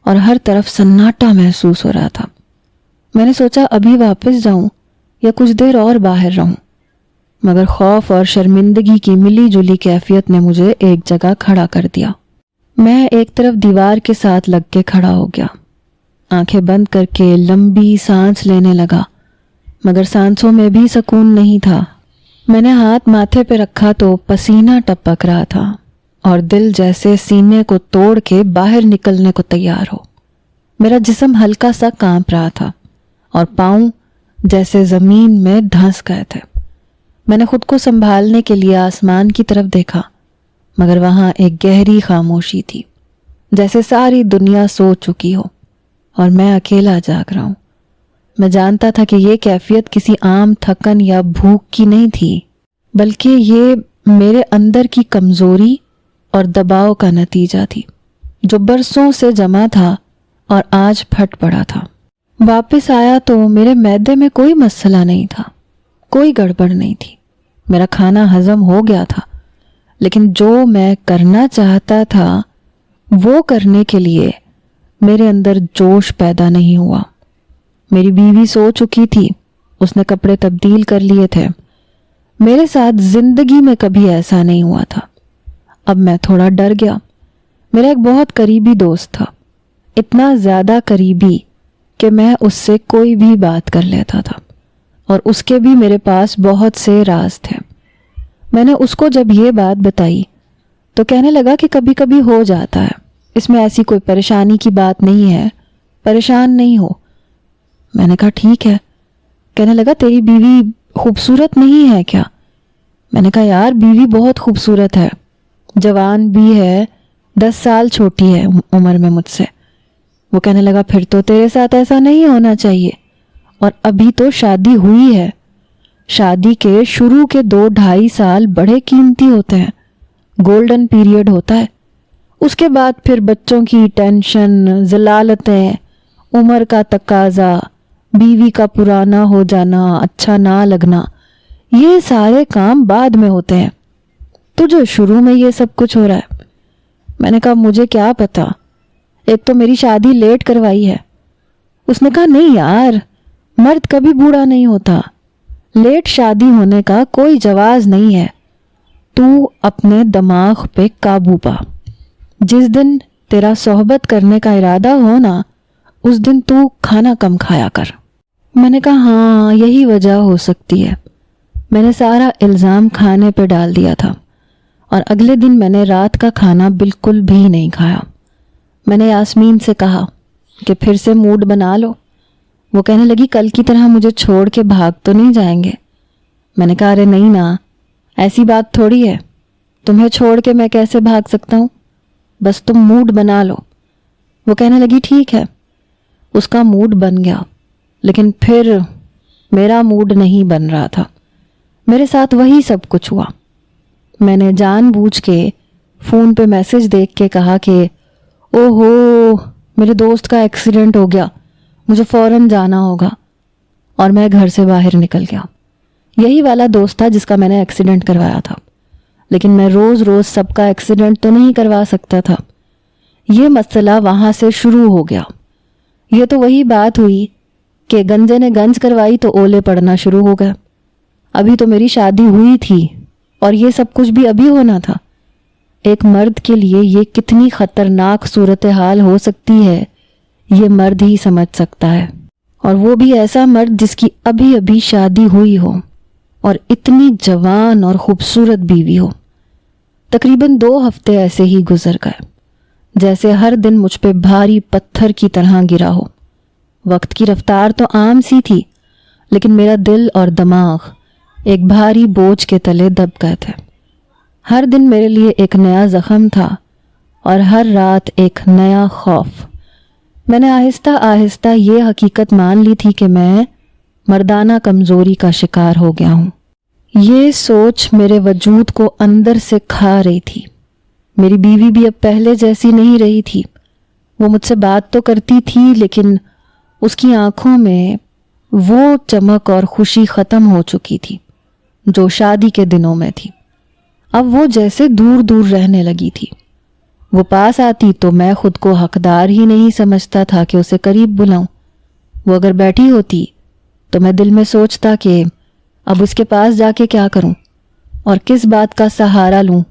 S1: اور ہر طرف سناٹا محسوس ہو رہا تھا۔ میں نے سوچا ابھی واپس جاؤں یا کچھ دیر اور باہر رہوں، مگر خوف اور شرمندگی کی ملی جلی کیفیت نے مجھے ایک جگہ کھڑا کر دیا۔ میں ایک طرف دیوار کے ساتھ لگ کے کھڑا ہو گیا، آنکھیں بند کر کے لمبی سانس لینے لگا، مگر سانسوں میں بھی سکون نہیں تھا۔ میں نے ہاتھ ماتھے پہ رکھا تو پسینہ ٹپک رہا تھا اور دل جیسے سینے کو توڑ کے باہر نکلنے کو تیار ہو۔ میرا جسم ہلکا سا کانپ رہا تھا اور پاؤں جیسے زمین میں دھنس گئے تھے۔ میں نے خود کو سنبھالنے کے لیے آسمان کی طرف دیکھا، مگر وہاں ایک گہری خاموشی تھی، جیسے ساری دنیا سو چکی ہو اور میں اکیلا جاگ رہا ہوں۔ میں جانتا تھا کہ یہ کیفیت کسی عام تھکن یا بھوک کی نہیں تھی، بلکہ یہ میرے اندر کی کمزوری اور دباؤ کا نتیجہ تھی، جو برسوں سے جمع تھا اور آج پھٹ پڑا تھا۔ واپس آیا تو میرے معدے میں کوئی مسئلہ نہیں تھا، کوئی گڑبڑ نہیں تھی، میرا کھانا ہضم ہو گیا تھا، لیکن جو میں کرنا چاہتا تھا وہ کرنے کے لیے میرے اندر جوش پیدا نہیں ہوا۔ میری بیوی سو چکی تھی، اس نے کپڑے تبدیل کر لیے تھے۔ میرے ساتھ زندگی میں کبھی ایسا نہیں ہوا تھا۔ اب میں تھوڑا ڈر گیا۔ میرا ایک بہت قریبی دوست تھا، اتنا زیادہ قریبی کہ میں اس سے کوئی بھی بات کر لیتا تھا، اور اس کے بھی میرے پاس بہت سے راز تھے۔ میں نے اس کو جب یہ بات بتائی تو کہنے لگا کہ کبھی کبھی ہو جاتا ہے، اس میں ایسی کوئی پریشانی کی بات نہیں ہے، پریشان نہیں ہو۔ میں نے کہا ٹھیک ہے۔ کہنے لگا تیری بیوی خوبصورت نہیں ہے کیا؟ میں نے کہا یار بیوی بہت خوبصورت ہے، جوان بھی ہے، 10 سال چھوٹی ہے عمر میں مجھ سے۔ وہ کہنے لگا پھر تو تیرے ساتھ ایسا نہیں ہونا چاہیے، اور ابھی تو شادی ہوئی ہے۔ شادی کے شروع کے 2-2.5 سال بڑے قیمتی ہوتے ہیں، گولڈن پیریڈ ہوتا ہے۔ اس کے بعد پھر بچوں کی ٹینشن، ضلالتیں، عمر کا تقاضا، بیوی کا پرانا ہو جانا، اچھا نہ لگنا، یہ سارے کام بعد میں ہوتے ہیں، تجھے شروع میں یہ سب کچھ ہو رہا ہے۔ میں نے کہا مجھے کیا پتا، ایک تو میری شادی لیٹ کروائی ہے۔ اس نے کہا نہیں یار، مرد کبھی بوڑھا نہیں ہوتا، لیٹ شادی ہونے کا کوئی جواز نہیں ہے، تو اپنے دماغ پہ قابو پا، جس دن تیرا صحبت کرنے کا ارادہ ہو نا، اس دن تو کھانا کم کھایا کر۔ میں نے کہا ہاں یہی وجہ ہو سکتی ہے۔ میں نے سارا الزام کھانے پہ ڈال دیا تھا، اور اگلے دن میں نے رات کا کھانا بالکل بھی نہیں کھایا۔ میں نے یاسمین سے کہا کہ پھر سے موڈ بنا لو۔ وہ کہنے لگی کل کی طرح مجھے چھوڑ کے بھاگ تو نہیں جائیں گے؟ میں نے کہا ارے نہیں نا، ایسی بات تھوڑی ہے، تمہیں چھوڑ کے میں کیسے بھاگ سکتا ہوں، بس تم موڈ بنا لو۔ وہ کہنے لگی ٹھیک ہے۔ اس کا موڈ بن گیا، لیکن پھر میرا موڈ نہیں بن رہا تھا۔ میرے ساتھ وہی سب کچھ ہوا۔ میں نے جان بوجھ کے فون پہ میسج دیکھ کے کہا کہ او ہو، میرے دوست کا ایکسیڈنٹ ہو گیا، مجھے فوراً جانا ہوگا، اور میں گھر سے باہر نکل گیا۔ یہی والا دوست تھا جس کا میں نے ایکسیڈنٹ کروایا تھا، لیکن میں روز روز سب کا ایکسیڈنٹ تو نہیں کروا سکتا تھا۔ یہ مسئلہ وہاں سے شروع ہو گیا۔ یہ تو وہی بات ہوئی کہ گنجے نے گنج کروائی تو اولے پڑنا شروع ہو گئے۔ ابھی تو میری شادی ہوئی تھی اور یہ سب کچھ بھی ابھی ہونا تھا۔ ایک مرد کے لیے یہ کتنی خطرناک صورتحال ہو سکتی ہے، یہ مرد ہی سمجھ سکتا ہے، اور وہ بھی ایسا مرد جس کی ابھی ابھی شادی ہوئی ہو اور اتنی جوان اور خوبصورت بیوی ہو۔ تقریباً 2 ہفتے ایسے ہی گزر گئے، جیسے ہر دن مجھ پہ بھاری پتھر کی طرح گرا ہو۔ وقت کی رفتار تو عام سی تھی، لیکن میرا دل اور دماغ ایک بھاری بوجھ کے تلے دب گئے تھے۔ ہر دن میرے لیے ایک نیا زخم تھا اور ہر رات ایک نیا خوف۔ میں نے آہستہ آہستہ یہ حقیقت مان لی تھی کہ میں مردانہ کمزوری کا شکار ہو گیا ہوں۔ یہ سوچ میرے وجود کو اندر سے کھا رہی تھی۔ میری بیوی بھی اب پہلے جیسی نہیں رہی تھی۔ وہ مجھ سے بات تو کرتی تھی، لیکن اس کی آنکھوں میں وہ چمک اور خوشی ختم ہو چکی تھی جو شادی کے دنوں میں تھی۔ اب وہ جیسے دور دور رہنے لگی تھی۔ وہ پاس آتی تو میں خود کو حقدار ہی نہیں سمجھتا تھا کہ اسے قریب بلاؤں۔ وہ اگر بیٹھی ہوتی تو میں دل میں سوچتا کہ اب اس کے پاس جا کے کیا کروں اور کس بات کا سہارا لوں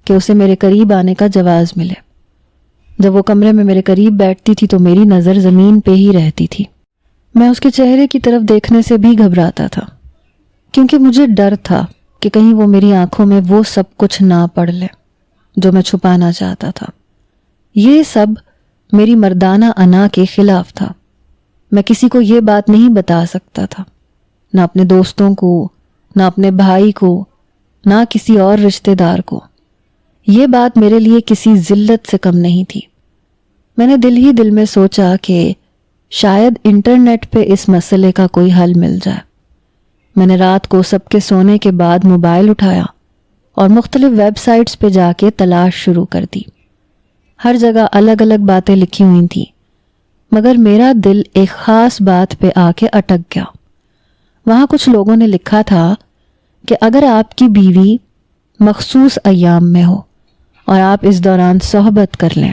S1: کہ اسے میرے قریب آنے کا جواز ملے۔ جب وہ کمرے میں میرے قریب بیٹھتی تھی تو میری نظر زمین پہ ہی رہتی تھی۔ میں اس کے چہرے کی طرف دیکھنے سے بھی گھبراتا تھا، کیونکہ مجھے ڈر تھا کہ کہیں وہ میری آنکھوں میں وہ سب کچھ نہ پڑھ لے جو میں چھپانا چاہتا تھا۔ یہ سب میری مردانہ انا کے خلاف تھا۔ میں کسی کو یہ بات نہیں بتا سکتا تھا، نہ اپنے دوستوں کو، نہ اپنے بھائی کو، نہ کسی اور رشتہ دار کو۔ یہ بات میرے لیے کسی ذلت سے کم نہیں تھی۔ میں نے دل ہی دل میں سوچا کہ شاید انٹرنیٹ پہ اس مسئلے کا کوئی حل مل جائے۔ میں نے رات کو سب کے سونے کے بعد موبائل اٹھایا اور مختلف ویب سائٹس پہ جا کے تلاش شروع کر دی۔ ہر جگہ الگ الگ باتیں لکھی ہوئی تھیں، مگر میرا دل ایک خاص بات پہ آ کے اٹک گیا۔ وہاں کچھ لوگوں نے لکھا تھا کہ اگر آپ کی بیوی مخصوص ایام میں ہو اور آپ اس دوران صحبت کر لیں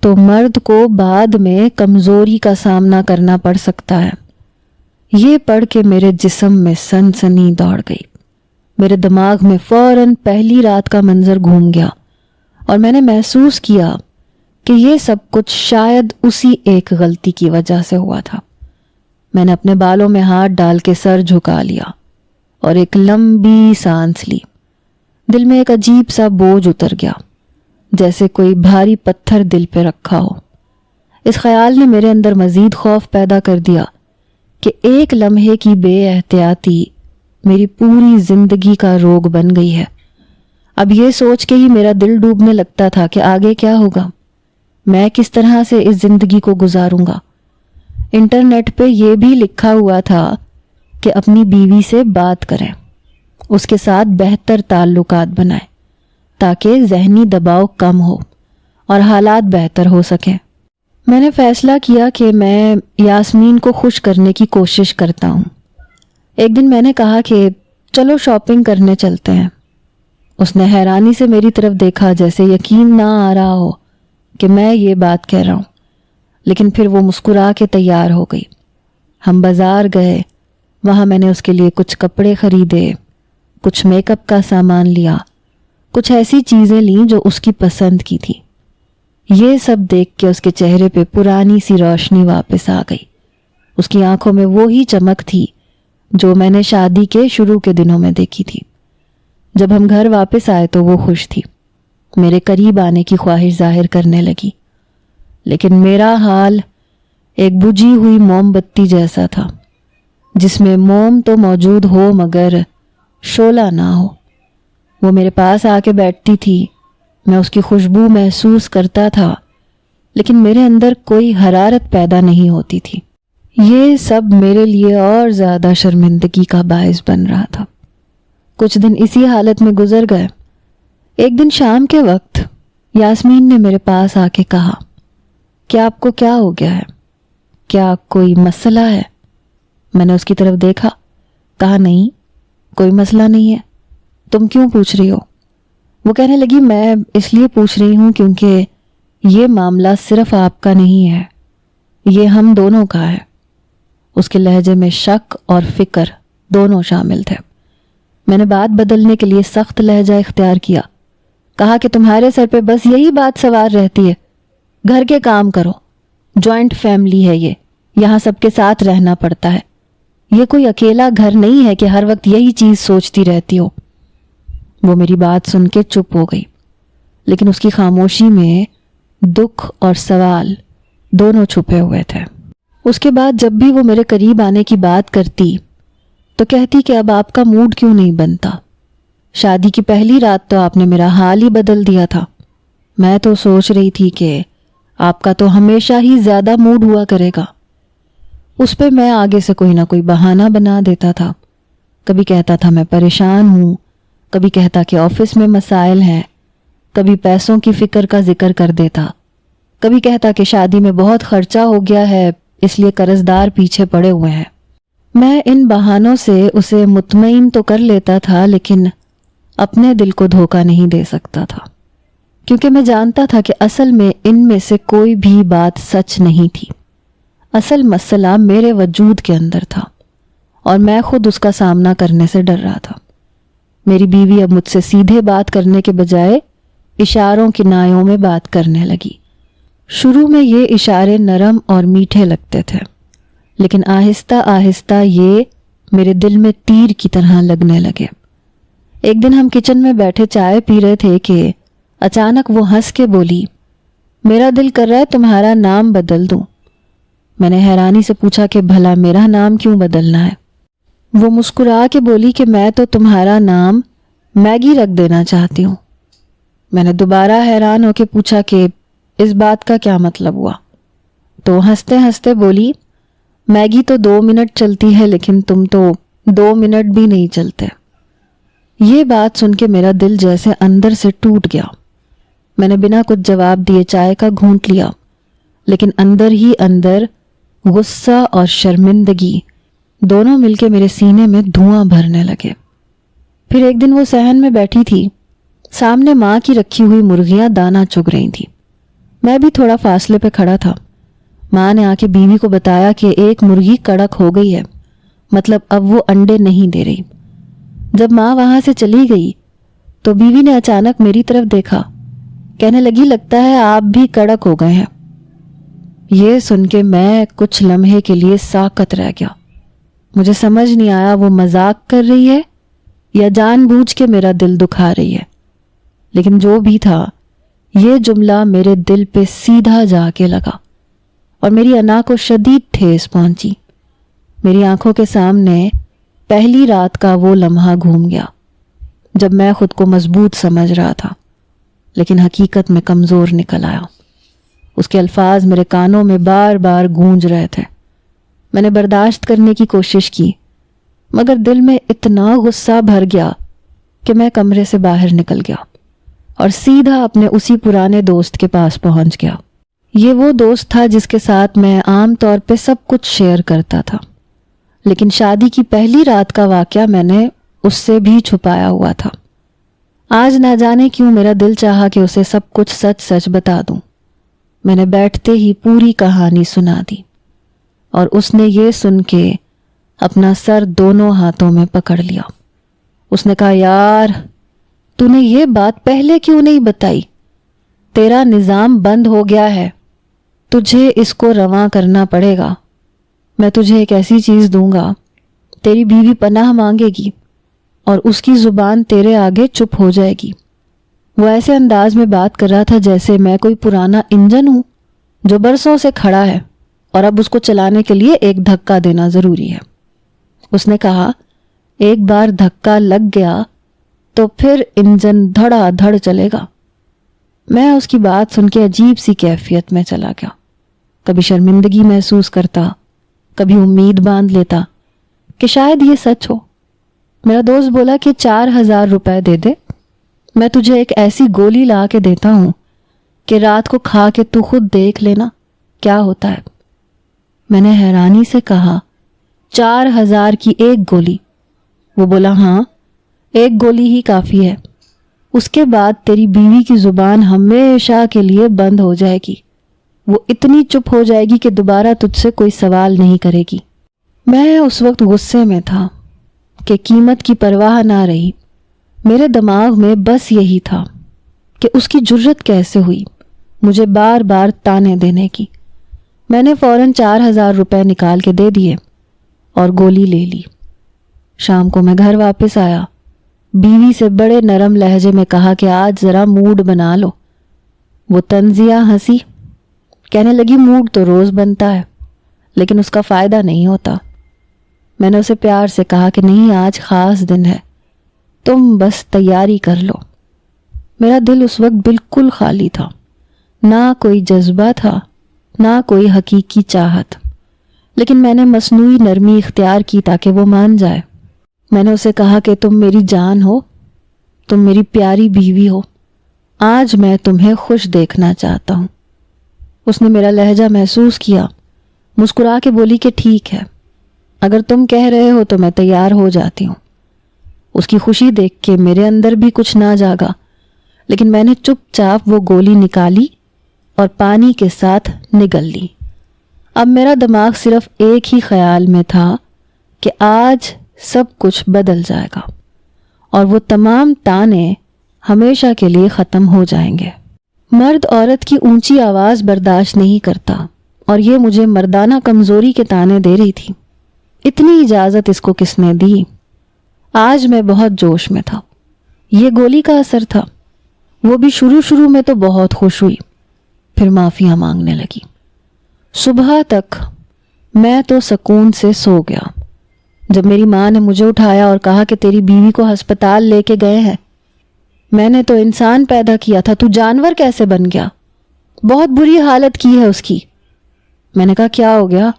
S1: تو مرد کو بعد میں کمزوری کا سامنا کرنا پڑ سکتا ہے۔ یہ پڑھ کے میرے جسم میں سنسنی دوڑ گئی۔ میرے دماغ میں فوراً پہلی رات کا منظر گھوم گیا اور میں نے محسوس کیا کہ یہ سب کچھ شاید اسی ایک غلطی کی وجہ سے ہوا تھا۔ میں نے اپنے بالوں میں ہاتھ ڈال کے سر جھکا لیا اور ایک لمبی سانس لی۔ دل میں ایک عجیب سا بوجھ اتر گیا، جیسے کوئی بھاری پتھر دل پہ رکھا ہو۔ اس خیال نے میرے اندر مزید خوف پیدا کر دیا کہ ایک لمحے کی بے احتیاطی میری پوری زندگی کا روگ بن گئی ہے۔ اب یہ سوچ کے ہی میرا دل ڈوبنے لگتا تھا کہ آگے کیا ہوگا، میں کس طرح سے اس زندگی کو گزاروں گا۔ انٹرنیٹ پہ یہ بھی لکھا ہوا تھا کہ اپنی بیوی سے بات کریں، اس کے ساتھ بہتر تعلقات بنائیں تاکہ ذہنی دباؤ کم ہو اور حالات بہتر ہو سکیں۔ میں نے فیصلہ کیا کہ میں یاسمین کو خوش کرنے کی کوشش کرتا ہوں۔ ایک دن میں نے کہا کہ چلو شاپنگ کرنے چلتے ہیں۔ اس نے حیرانی سے میری طرف دیکھا، جیسے یقین نہ آ رہا ہو کہ میں یہ بات کہہ رہا ہوں، لیکن پھر وہ مسکرا کے تیار ہو گئی۔ ہم بازار گئے، وہاں میں نے اس کے لیے کچھ کپڑے خریدے، کچھ میک اپ کا سامان لیا، کچھ ایسی چیزیں لیں جو اس کی پسند کی تھی۔ یہ سب دیکھ کے اس کے چہرے پہ پرانی سی روشنی واپس آ گئی۔ اس کی آنکھوں میں وہی چمک تھی جو میں نے شادی کے شروع کے دنوں میں دیکھی تھی۔ جب ہم گھر واپس آئے تو وہ خوش تھی، میرے قریب آنے کی خواہش ظاہر کرنے لگی، لیکن میرا حال ایک بجھی ہوئی موم بتی جیسا تھا، جس میں موم تو موجود ہو مگر شعلہ نہ ہو۔ وہ میرے پاس آ کے بیٹھتی تھی، میں اس کی خوشبو محسوس کرتا تھا، لیکن میرے اندر کوئی حرارت پیدا نہیں ہوتی تھی۔ یہ سب میرے لیے اور زیادہ شرمندگی کا باعث بن رہا تھا۔ کچھ دن اسی حالت میں گزر گئے۔ ایک دن شام کے وقت یاسمین نے میرے پاس آ کے کہا، کیا آپ کو کیا ہو گیا ہے؟ کیا کوئی مسئلہ ہے؟ میں نے اس کی طرف دیکھا، کہا نہیں، کوئی مسئلہ نہیں ہے، تم کیوں پوچھ رہی ہو؟ وہ کہنے لگی، میں اس لیے پوچھ رہی ہوں کیونکہ یہ معاملہ صرف آپ کا نہیں ہے، یہ ہم دونوں کا ہے۔ اس کے لہجے میں شک اور فکر دونوں شامل تھے۔ میں نے بات بدلنے کے لیے سخت لہجہ اختیار کیا، کہا کہ تمہارے سر پہ بس یہی بات سوار رہتی ہے، گھر کے کام کرو، جوائنٹ فیملی ہے، یہاں سب کے ساتھ رہنا پڑتا ہے، یہ کوئی اکیلا گھر نہیں ہے کہ ہر وقت یہی چیز سوچتی رہتی ہو۔ وہ میری بات سن کے چپ ہو گئی، لیکن اس کی خاموشی میں دکھ اور سوال دونوں چھپے ہوئے تھے۔ اس کے بعد جب بھی وہ میرے قریب آنے کی بات کرتی تو کہتی کہ اب آپ کا موڈ کیوں نہیں بنتا؟ شادی کی پہلی رات تو آپ نے میرا حال ہی بدل دیا تھا، میں تو سوچ رہی تھی کہ آپ کا تو ہمیشہ ہی زیادہ موڈ ہوا کرے گا۔ اس پہ میں آگے سے کوئی نہ کوئی بہانہ بنا دیتا تھا، کبھی کہتا تھا میں پریشان ہوں، کبھی کہتا کہ آفس میں مسائل ہیں، کبھی پیسوں کی فکر کا ذکر کر دیتا، کبھی کہتا کہ شادی میں بہت خرچہ ہو گیا ہے اس لیے قرض دار پیچھے پڑے ہوئے ہیں۔ میں ان بہانوں سے اسے مطمئن تو کر لیتا تھا، لیکن اپنے دل کو دھوکہ نہیں دے سکتا تھا، کیونکہ میں جانتا تھا کہ اصل میں ان میں سے کوئی بھی بات سچ نہیں تھی۔ اصل مسئلہ میرے وجود کے اندر تھا اور میں خود اس کا سامنا کرنے سے ڈر رہا تھا۔ میری بیوی اب مجھ سے سیدھے بات کرنے کے بجائے اشاروں کنایوں میں بات کرنے لگی۔ شروع میں یہ اشارے نرم اور میٹھے لگتے تھے، لیکن آہستہ آہستہ یہ میرے دل میں تیر کی طرح لگنے لگے۔ ایک دن ہم کچن میں بیٹھے چائے پی رہے تھے کہ اچانک وہ ہنس کے بولی، میرا دل کر رہا ہے تمہارا نام بدل دوں۔ میں نے حیرانی سے پوچھا کہ بھلا میرا نام کیوں بدلنا ہے؟ وہ مسکرا کے بولی کہ میں تو تمہارا نام میگی رکھ دینا چاہتی ہوں۔ میں نے دوبارہ حیران ہو کے پوچھا کہ اس بات کا کیا مطلب ہوا؟ تو ہنستے ہنستے بولی، میگی تو 2 منٹ چلتی ہے لیکن تم تو 2 منٹ بھی نہیں چلتے۔ یہ بات سن کے میرا دل جیسے اندر سے ٹوٹ گیا۔ میں نے بنا کچھ جواب دیے چائے کا گھونٹ لیا، لیکن اندر ہی اندر غصہ اور شرمندگی دونوں مل کے میرے سینے میں دھواں بھرنے لگے۔ پھر ایک دن وہ صحن میں بیٹھی تھی، سامنے ماں کی رکھی ہوئی مرغیاں دانہ چگ رہی تھیں، میں بھی تھوڑا فاصلے پہ کھڑا تھا۔ ماں نے آ کے بیوی کو بتایا کہ ایک مرغی کڑک ہو گئی ہے، مطلب اب وہ انڈے نہیں دے رہی۔ جب ماں وہاں سے چلی گئی تو بیوی نے اچانک میری طرف دیکھا، کہنے لگی لگتا ہے آپ بھی کڑک ہو گئے ہیں۔ یہ سن کے میں کچھ لمحے کے لیے ساکت رہ گیا۔ مجھے سمجھ نہیں آیا وہ مذاق کر رہی ہے یا جان بوجھ کے میرا دل دکھا رہی ہے، لیکن جو بھی تھا یہ جملہ میرے دل پہ سیدھا جا کے لگا اور میری انا کو شدید ٹھیس پہنچی۔ میری آنکھوں کے سامنے پہلی رات کا وہ لمحہ گھوم گیا جب میں خود کو مضبوط سمجھ رہا تھا، لیکن حقیقت میں کمزور نکل آیا۔ اس کے الفاظ میرے کانوں میں بار بار گونج رہے تھے۔ میں نے برداشت کرنے کی کوشش کی، مگر دل میں اتنا غصہ بھر گیا کہ میں کمرے سے باہر نکل گیا اور سیدھا اپنے اسی پرانے دوست کے پاس پہنچ گیا۔ یہ وہ دوست تھا جس کے ساتھ میں عام طور پہ سب کچھ شیئر کرتا تھا، لیکن شادی کی پہلی رات کا واقعہ میں نے اس سے بھی چھپایا ہوا تھا۔ آج نہ جانے کیوں میرا دل چاہا کہ اسے سب کچھ سچ سچ بتا دوں۔ میں نے بیٹھتے ہی پوری کہانی سنا دی اور اس نے یہ سن کے اپنا سر دونوں ہاتھوں میں پکڑ لیا۔ اس نے کہا، یار تو نے یہ بات پہلے کیوں نہیں بتائی؟ تیرا نظام بند ہو گیا ہے، تجھے اس کو رواں کرنا پڑے گا۔ میں تجھے ایک ایسی چیز دوں گا، تیری بیوی پناہ مانگے گی اور اس کی زبان تیرے آگے چپ ہو جائے گی۔ وہ ایسے انداز میں بات کر رہا تھا جیسے میں کوئی پرانا انجن ہوں جو برسوں سے کھڑا ہے اور اب اس کو چلانے کے لیے ایک دھکا دینا ضروری ہے۔ اس نے کہا، ایک بار دھکا لگ گیا تو پھر انجن دھڑا دھڑ چلے گا۔ میں اس کی بات سن کے عجیب سی کیفیت میں چلا گیا، کبھی شرمندگی محسوس کرتا، کبھی امید باندھ لیتا کہ شاید یہ سچ ہو۔ میرا دوست بولا کہ 4,000 روپے دے دے، میں تجھے ایک ایسی گولی لا کے دیتا ہوں کہ رات کو کھا کے تو خود دیکھ لینا کیا ہوتا ہے۔ میں نے حیرانی سے کہا 4,000 کی ایک گولی؟ وہ بولا ہاں، ایک گولی ہی کافی ہے، اس کے بعد تیری بیوی کی زبان ہمیشہ کے لیے بند ہو جائے گی، وہ اتنی چپ ہو جائے گی کہ دوبارہ تجھ سے کوئی سوال نہیں کرے گی۔ میں اس وقت غصے میں تھا کہ قیمت کی پرواہ نہ رہی۔ میرے دماغ میں بس یہی تھا کہ اس کی جرت کیسے ہوئی مجھے بار بار تانے دینے کی۔ میں نے فوراً 4,000 روپے نکال کے دے دیے اور گولی لے لی۔ شام کو میں گھر واپس آیا، بیوی سے بڑے نرم لہجے میں کہا کہ آج ذرا موڈ بنا لو۔ وہ طنزیہ ہنسی، کہنے لگی موڈ تو روز بنتا ہے لیکن اس کا فائدہ نہیں ہوتا۔ میں نے اسے پیار سے کہا کہ نہیں، آج خاص دن ہے، تم بس تیاری کر لو۔ میرا دل اس وقت بالکل خالی تھا، نہ کوئی جذبہ تھا نہ کوئی حقیقی چاہت، لیکن میں نے مصنوعی نرمی اختیار کی تاکہ وہ مان جائے۔ میں نے اسے کہا کہ تم میری جان ہو، تم میری پیاری بیوی ہو، آج میں تمہیں خوش دیکھنا چاہتا ہوں۔ اس نے میرا لہجہ محسوس کیا، مسکرا کے بولی کہ ٹھیک ہے، اگر تم کہہ رہے ہو تو میں تیار ہو جاتی ہوں۔ اس کی خوشی دیکھ کے میرے اندر بھی کچھ نہ جاگا، لیکن میں نے چپ چاپ وہ گولی نکالی اور پانی کے ساتھ نگل لی۔ اب میرا دماغ صرف ایک ہی خیال میں تھا کہ آج سب کچھ بدل جائے گا اور وہ تمام تانے ہمیشہ کے لیے ختم ہو جائیں گے۔ مرد عورت کی اونچی آواز برداشت نہیں کرتا اور یہ مجھے مردانہ کمزوری کے تانے دے رہی تھی۔ اتنی اجازت اس کو کس نے دی؟ آج میں بہت جوش میں تھا، یہ گولی کا اثر تھا۔ وہ بھی شروع میں تو بہت خوش ہوئی، پھر معافیاں مانگنے لگی۔ صبح تک میں تو سکون سے سو گیا۔ جب میری ماں نے مجھے اٹھایا اور کہا کہ تیری بیوی کو ہسپتال لے کے گئے ہیں، میں نے تو انسان پیدا کیا تھا، تو جانور کیسے بن گیا؟ بہت بری حالت کی ہے اس کی۔ میں نے کہا کیا ہو گیا؟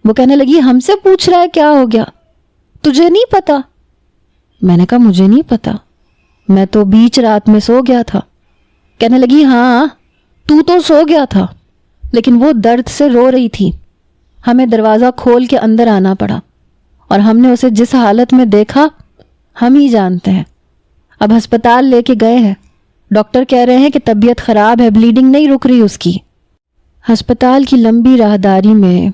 S1: وہ کہنے لگی ہم سے پوچھ رہا ہے کیا ہو گیا، تجھے نہیں پتا؟ میں نے کہا مجھے نہیں پتا، میں تو بیچ رات میں سو گیا تھا۔ کہنے لگی ہاں تو سو گیا تھا، لیکن وہ درد سے رو رہی تھی، ہمیں دروازہ کھول کے اندر آنا پڑا اور ہم نے اسے جس حالت میں دیکھا ہم ہی جانتے ہیں۔ اب ہسپتال لے کے گئے ہیں، ڈاکٹر کہہ رہے ہیں کہ طبیعت خراب ہے، بلیڈنگ نہیں رک رہی اس کی۔ ہسپتال کی لمبی راہداری میں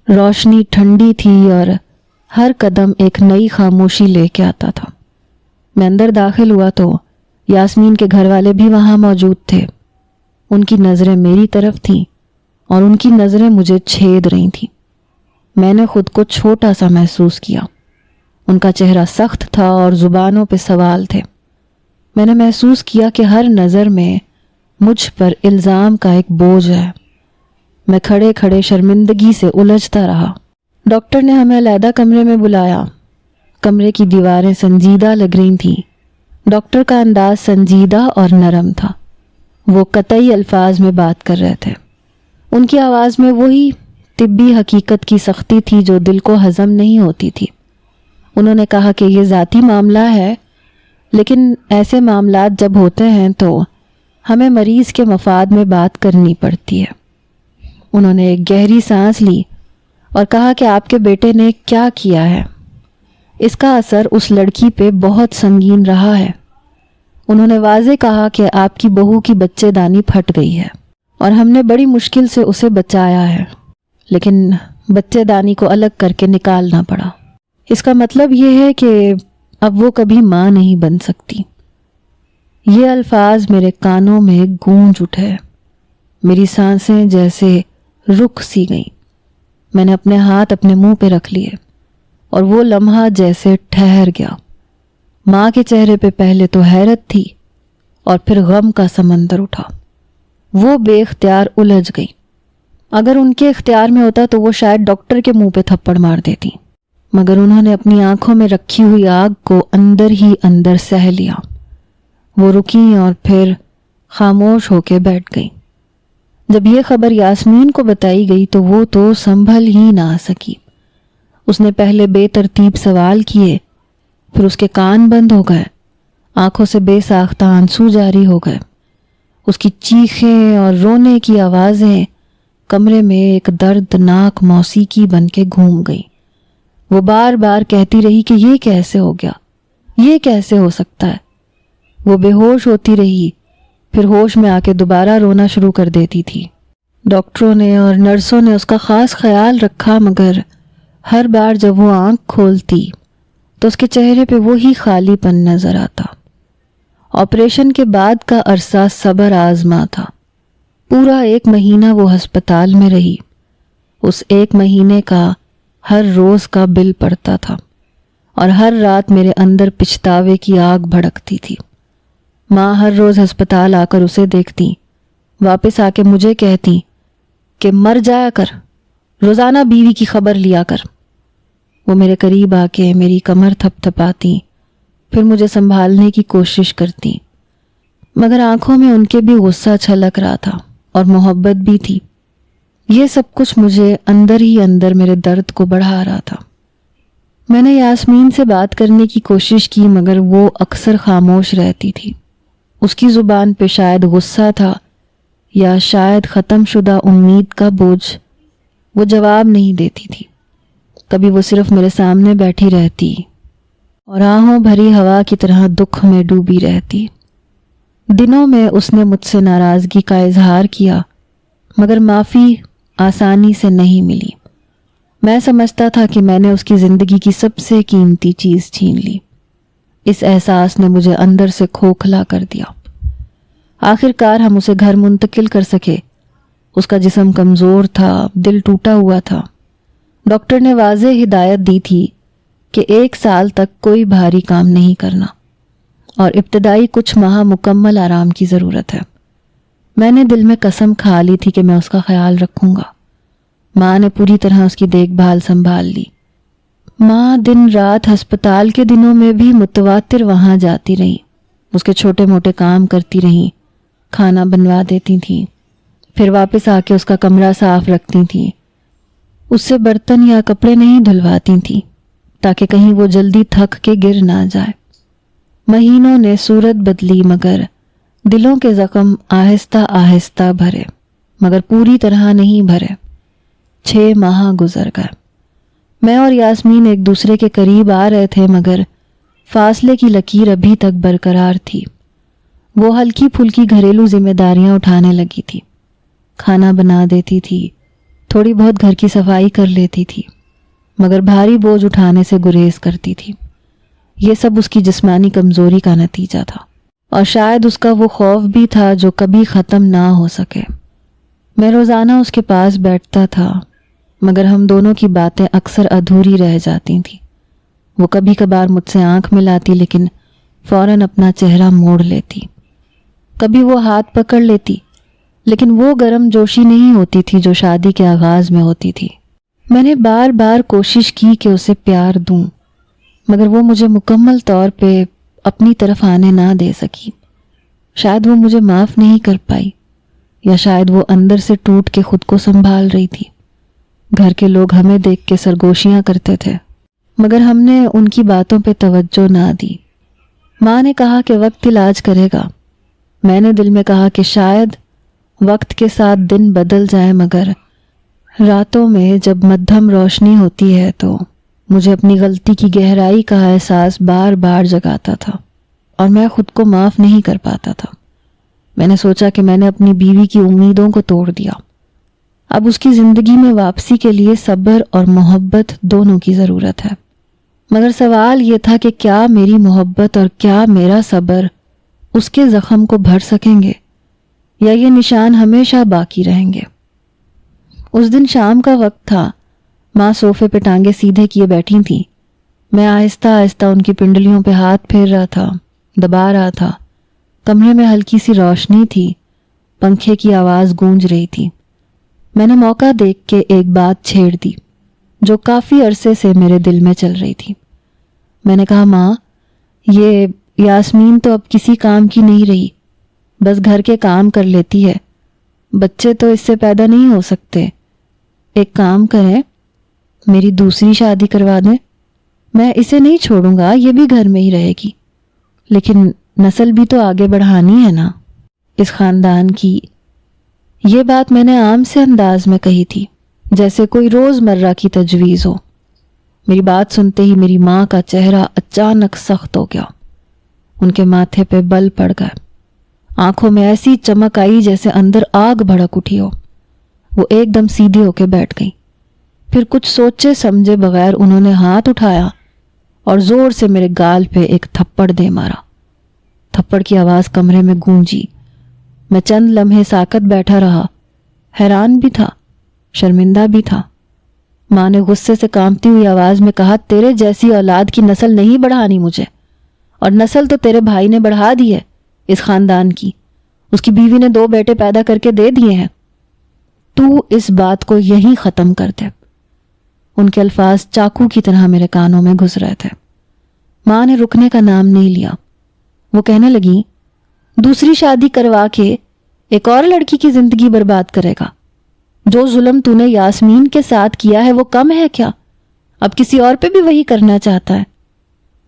S1: روشنی ٹھنڈی تھی اور ہر قدم ایک نئی خاموشی لے کے آتا تھا۔ میں اندر داخل ہوا تو یاسمین کے گھر والے بھی وہاں موجود تھے۔ ان کی نظریں میری طرف تھیں اور ان کی نظریں مجھے چھید رہی تھیں۔ میں نے خود کو چھوٹا سا محسوس کیا۔ ان کا چہرہ سخت تھا اور زبانوں پہ سوال تھے۔ میں نے محسوس کیا کہ ہر نظر میں مجھ پر الزام کا ایک بوجھ ہے۔ میں کھڑے کھڑے شرمندگی سے الجھتا رہا۔ ڈاکٹر نے ہمیں علیحدہ کمرے میں بلایا۔ کمرے کی دیواریں سنجیدہ لگ رہی تھیں۔ ڈاکٹر کا انداز سنجیدہ اور نرم تھا۔ وہ قطعی الفاظ میں بات کر رہے تھے۔ ان کی آواز میں وہی طبی حقیقت کی سختی تھی جو دل کو ہضم نہیں ہوتی تھی۔ انہوں نے کہا کہ یہ ذاتی معاملہ ہے، لیکن ایسے معاملات جب ہوتے ہیں تو ہمیں مریض کے مفاد میں بات کرنی پڑتی ہے۔ انہوں نے ایک گہری سانس لی اور کہا کہ آپ کے بیٹے نے کیا کیا ہے، اس کا اثر اس لڑکی پہ بہت سنگین رہا ہے۔ انہوں نے واضح کہا کہ آپ کی بہو کی بچے دانی پھٹ گئی ہے اور ہم نے بڑی مشکل سے اسے بچایا ہے، لیکن بچے دانی کو الگ کر کے نکالنا پڑا۔ اس کا مطلب یہ ہے کہ اب وہ کبھی ماں نہیں بن سکتی۔ یہ الفاظ میرے کانوں میں گونج اٹھے، میری سانسیں جیسے رک سی گئیں۔ میں نے اپنے ہاتھ اپنے منہ پہ رکھ لیے اور وہ لمحہ جیسے ٹھہر گیا۔ ماں کے چہرے پہ پہلے تو حیرت تھی اور پھر غم کا سمندر اٹھا۔ وہ بے اختیار الجھ گئی۔ اگر ان کے اختیار میں ہوتا تو وہ شاید ڈاکٹر کے منہ پہ تھپڑ مار دیتی۔ مگر انہوں نے اپنی آنکھوں میں رکھی ہوئی آگ کو اندر ہی اندر سہ لیا۔ وہ رکیں اور پھر خاموش ہو کے بیٹھ گئی۔ جب یہ خبر یاسمین کو بتائی گئی تو وہ تو سنبھل ہی نہ سکی۔ اس نے پہلے بے ترتیب سوال کیے، پھر اس کے کان بند ہو گئے، آنکھوں سے بے ساختہ آنسو جاری ہو گئے۔ اس کی چیخیں اور رونے کی آوازیں کمرے میں ایک دردناک موسیقی بن کے گھوم گئی۔ وہ بار بار کہتی رہی کہ یہ کیسے ہو گیا، یہ کیسے ہو سکتا ہے۔ وہ بے ہوش ہوتی رہی، پھر ہوش میں آ کے دوبارہ رونا شروع کر دیتی تھی۔ ڈاکٹروں نے اور نرسوں نے اس کا خاص خیال رکھا، مگر ہر بار جب وہ آنکھ کھولتی تو اس کے چہرے پہ وہی خالی پن نظر آتا۔ آپریشن کے بعد کا عرصہ صبر آزما تھا۔ پورا 1 مہینہ وہ ہسپتال میں رہی۔ اس 1 مہینے کا ہر روز کا بل پڑتا تھا اور ہر رات میرے اندر پچھتاوے کی آگ بھڑکتی تھی۔ ماں ہر روز ہسپتال آ کر اسے دیکھتی، واپس آ کے مجھے کہتی کہ مر جایا کر، روزانہ بیوی کی خبر لیا کر۔ وہ میرے قریب آ کے میری کمر تھپ تھپاتی، پھر مجھے سنبھالنے کی کوشش کرتی، مگر آنکھوں میں ان کے بھی غصہ چھلک رہا تھا اور محبت بھی تھی۔ یہ سب کچھ مجھے اندر ہی اندر میرے درد کو بڑھا رہا تھا۔ میں نے یاسمین سے بات کرنے کی کوشش کی، مگر وہ اکثر خاموش رہتی تھی۔ اس کی زبان پہ شاید غصہ تھا یا شاید ختم شدہ امید کا بوجھ۔ وہ جواب نہیں دیتی تھی۔ کبھی وہ صرف میرے سامنے بیٹھی رہتی اور آہوں بھری ہوا کی طرح دکھ میں ڈوبی رہتی۔ دنوں میں اس نے مجھ سے ناراضگی کا اظہار کیا، مگر معافی آسانی سے نہیں ملی۔ میں سمجھتا تھا کہ میں نے اس کی زندگی کی سب سے قیمتی چیز چھین لی۔ اس احساس نے مجھے اندر سے کھوکھلا کر دیا۔ آخر کار ہم اسے گھر منتقل کر سکے۔ اس کا جسم کمزور تھا، دل ٹوٹا ہوا تھا۔ ڈاکٹر نے واضح ہدایت دی تھی کہ 1 سال تک کوئی بھاری کام نہیں کرنا اور ابتدائی کچھ ماہ مکمل آرام کی ضرورت ہے۔ میں نے دل میں قسم کھا لی تھی کہ میں اس کا خیال رکھوں گا۔ ماں نے پوری طرح اس کی دیکھ بھال سنبھال لی۔ ماں دن رات ہسپتال کے دنوں میں بھی متواتر وہاں جاتی رہی، اس کے چھوٹے موٹے کام کرتی رہیں، کھانا بنوا دیتی تھیں، پھر واپس آ کے اس کا کمرہ صاف رکھتی تھیں۔ اس سے برتن یا کپڑے نہیں دھلواتی تھیں تاکہ کہیں وہ جلدی تھک کے گر نہ جائے۔ مہینوں نے صورت بدلی، مگر دلوں کے زخم آہستہ آہستہ بھرے، مگر پوری طرح نہیں بھرے۔ 6 ماہ گزر گئے۔ میں اور یاسمین ایک دوسرے کے قریب آ رہے تھے، مگر فاصلے کی لکیر ابھی تک برقرار تھی۔ وہ ہلکی پھلکی گھریلو ذمہ داریاں اٹھانے لگی تھی، کھانا بنا دیتی تھی، تھوڑی بہت گھر کی صفائی کر لیتی تھی، مگر بھاری بوجھ اٹھانے سے گریز کرتی تھی۔ یہ سب اس کی جسمانی کمزوری کا نتیجہ تھا، اور شاید اس کا وہ خوف بھی تھا جو کبھی ختم نہ ہو سکے۔ میں روزانہ اس کے پاس بیٹھتا تھا، مگر ہم دونوں کی باتیں اکثر ادھوری رہ جاتی تھیں۔ وہ کبھی کبھار مجھ سے آنکھ ملاتی، لیکن فوراً اپنا چہرہ موڑ لیتی۔ کبھی وہ ہاتھ پکڑ لیتی، لیکن وہ گرم جوشی نہیں ہوتی تھی جو شادی کے آغاز میں ہوتی تھی۔ میں نے بار بار کوشش کی کہ اسے پیار دوں، مگر وہ مجھے مکمل طور پہ اپنی طرف آنے نہ دے سکی۔ شاید وہ مجھے معاف نہیں کر پائی، یا شاید وہ اندر سے ٹوٹ کے خود کو سنبھال رہی تھی۔ گھر کے لوگ ہمیں دیکھ کے سرگوشیاں کرتے تھے، مگر ہم نے ان کی باتوں پہ توجہ نہ دی۔ ماں نے کہا کہ وقت علاج کرے گا۔ میں نے دل میں کہا کہ شاید وقت کے ساتھ دن بدل جائیں، مگر راتوں میں جب مدھم روشنی ہوتی ہے تو مجھے اپنی غلطی کی گہرائی کا احساس بار بار جگاتا تھا، اور میں خود کو معاف نہیں کر پاتا تھا۔ میں نے سوچا کہ میں نے اپنی بیوی کی امیدوں کو توڑ دیا۔ اب اس کی زندگی میں واپسی کے لیے صبر اور محبت دونوں کی ضرورت ہے، مگر سوال یہ تھا کہ کیا میری محبت اور کیا میرا صبر اس کے زخم کو بھر سکیں گے، یا یہ نشان ہمیشہ باقی رہیں گے۔ اس دن شام کا وقت تھا۔ ماں صوفے پہ ٹانگیں سیدھے کیے بیٹھی تھیں۔ میں آہستہ آہستہ ان کی پنڈلیوں پہ ہاتھ پھیر رہا تھا، دبا رہا تھا۔ کمرے میں ہلکی سی روشنی تھی، پنکھے کی آواز گونج رہی تھی۔ میں نے موقع دیکھ کے ایک بات چھیڑ دی۔ جو کافی عرصے سے میرے دل میں چل رہی تھی۔ میں نے کہا ماں، یہ یاسمین تو اب کسی کام کی نہیں رہی، بس گھر کے کام کر لیتی ہے، بچے تو اس سے پیدا نہیں ہو سکتے، ایک کام کریں میری دوسری شادی کروا دیں، میں اسے نہیں چھوڑوں گا، یہ بھی گھر میں ہی رہے گی، لیکن نسل بھی تو آگے بڑھانی ہے نا اس خاندان کی۔ یہ بات میں نے عام سے انداز میں کہی تھی، جیسے کوئی روز مرہ کی تجویز ہو۔ میری بات سنتے ہی میری ماں کا چہرہ اچانک سخت ہو گیا، ان کے ماتھے پہ بل پڑ گئے، آنکھوں میں ایسی چمک آئی جیسے اندر آگ بھڑک اٹھی ہو۔ وہ ایک دم سیدھی ہو کے بیٹھ گئی، پھر کچھ سوچے سمجھے بغیر انہوں نے ہاتھ اٹھایا اور زور سے میرے گال پہ ایک تھپڑ دے مارا۔ تھپڑ کی آواز کمرے میں گونجی۔ میں چند لمحے ساکت بیٹھا رہا، حیران بھی تھا، شرمندہ بھی تھا۔ ماں نے غصے سے کانپتی ہوئی آواز میں کہا، تیرے جیسی اولاد کی نسل نہیں بڑھانی مجھے، اور نسل تو تیرے بھائی نے بڑھا دی ہے اس خاندان کی، اس کی بیوی نے 2 بیٹے پیدا کر کے دے دیے ہیں، تو اس بات کو یہیں ختم کر دے۔ ان کے الفاظ چاقو کی طرح میرے کانوں میں گھس رہے تھے۔ ماں نے رکنے کا نام نہیں لیا۔ وہ کہنے لگی، دوسری شادی کروا کے ایک اور لڑکی کی زندگی برباد کرے گا؟ جو ظلم تو نے یاسمین کے ساتھ کیا ہے وہ کم ہے کیا؟ اب کسی اور پہ بھی وہی کرنا چاہتا ہے؟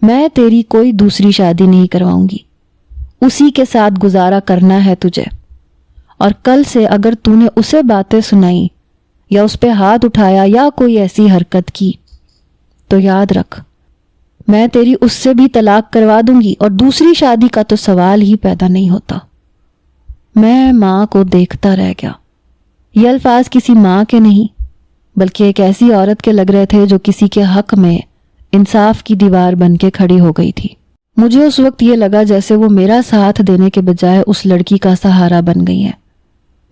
S1: میں تیری کوئی دوسری شادی نہیں کرواؤں گی، اسی کے ساتھ گزارا کرنا ہے تجھے، اور کل سے اگر تو نے اسے باتیں سنائی یا اس پہ ہاتھ اٹھایا یا کوئی ایسی حرکت کی تو یاد رکھ، میں تیری اس سے بھی طلاق کروا دوں گی، اور دوسری شادی کا تو سوال ہی پیدا نہیں ہوتا۔ میں ماں کو دیکھتا رہ گیا۔ یہ الفاظ کسی ماں کے نہیں بلکہ ایک ایسی عورت کے لگ رہے تھے جو کسی کے حق میں انصاف کی دیوار بن کے کھڑی ہو گئی تھی۔ مجھے اس وقت یہ لگا جیسے وہ میرا ساتھ دینے کے بجائے اس لڑکی کا سہارا بن گئی ہے۔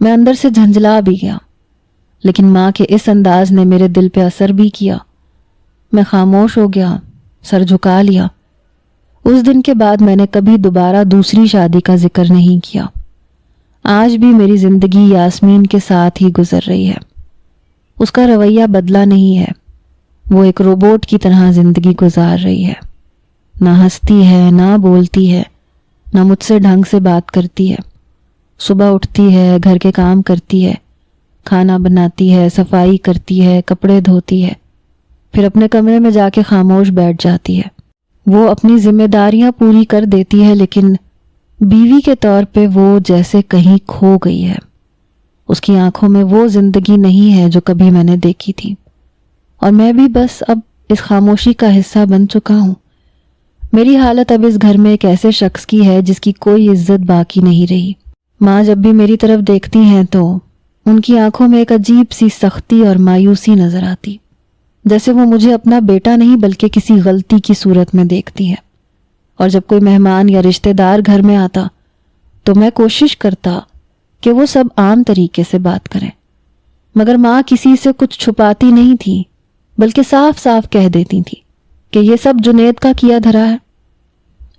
S1: میں اندر سے جھنجھلا بھی گیا، لیکن ماں کے اس انداز نے میرے دل پہ اثر بھی کیا۔ میں خاموش ہو گیا، سر جھکا لیا۔ اس دن کے بعد میں نے کبھی دوبارہ دوسری شادی کا ذکر نہیں کیا۔ آج بھی میری زندگی یاسمین کے ساتھ ہی گزر رہی ہے، اس کا رویہ بدلا نہیں ہے، وہ ایک روبوٹ کی طرح زندگی گزار رہی ہے، نہ ہنستی ہے، نہ بولتی ہے، نہ مجھ سے ڈھنگ سے بات کرتی ہے۔ صبح اٹھتی ہے، گھر کے کام کرتی ہے، کھانا بناتی ہے، صفائی کرتی ہے، کپڑے دھوتی ہے، پھر اپنے کمرے میں جا کے خاموش بیٹھ جاتی ہے۔ وہ اپنی ذمہ داریاں پوری کر دیتی ہے، لیکن بیوی کے طور پہ وہ جیسے کہیں کھو گئی ہے۔ اس کی آنکھوں میں وہ زندگی نہیں ہے جو کبھی میں نے دیکھی تھی، اور میں بھی بس اب اس خاموشی کا حصہ بن چکا ہوں۔ میری حالت اب اس گھر میں ایک ایسے شخص کی ہے جس کی کوئی عزت باقی نہیں رہی۔ ماں جب بھی میری طرف دیکھتی ہیں تو ان کی آنکھوں میں ایک عجیب سی سختی اور مایوسی نظر آتی، جیسے وہ مجھے اپنا بیٹا نہیں بلکہ کسی غلطی کی صورت میں دیکھتی ہے۔ اور جب کوئی مہمان یا رشتہ دار گھر میں آتا تو میں کوشش کرتا کہ وہ سب عام طریقے سے بات کریں، مگر ماں کسی سے کچھ چھپاتی نہیں تھی، بلکہ صاف صاف کہہ دیتی تھی کہ یہ سب جنید کا کیا دھرا ہے۔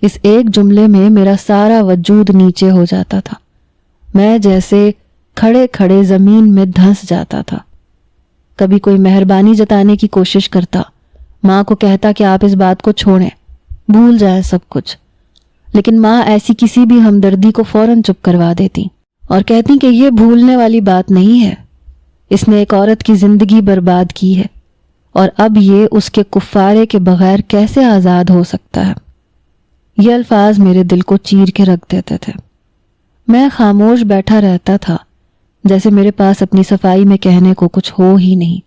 S1: اس ایک جملے میں میرا سارا وجود نیچے ہو جاتا تھا، میں جیسے کھڑے کھڑے زمین میں دھنس جاتا تھا۔ کبھی کوئی مہربانی جتانے کی کوشش کرتا، ماں کو کہتا کہ آپ اس بات کو چھوڑیں، بھول جائیں سب کچھ، لیکن ماں ایسی کسی بھی ہمدردی کو فوراً چپ کروا دیتی اور کہتی کہ یہ بھولنے والی بات نہیں ہے، اس نے ایک عورت کی زندگی برباد کی ہے، اور اب یہ اس کے کفارے کے بغیر کیسے آزاد ہو سکتا ہے۔ یہ الفاظ میرے دل کو چیر کے رکھ دیتے تھے۔ میں خاموش بیٹھا رہتا تھا، جیسے میرے پاس اپنی صفائی میں کہنے کو کچھ ہو ہی نہیں۔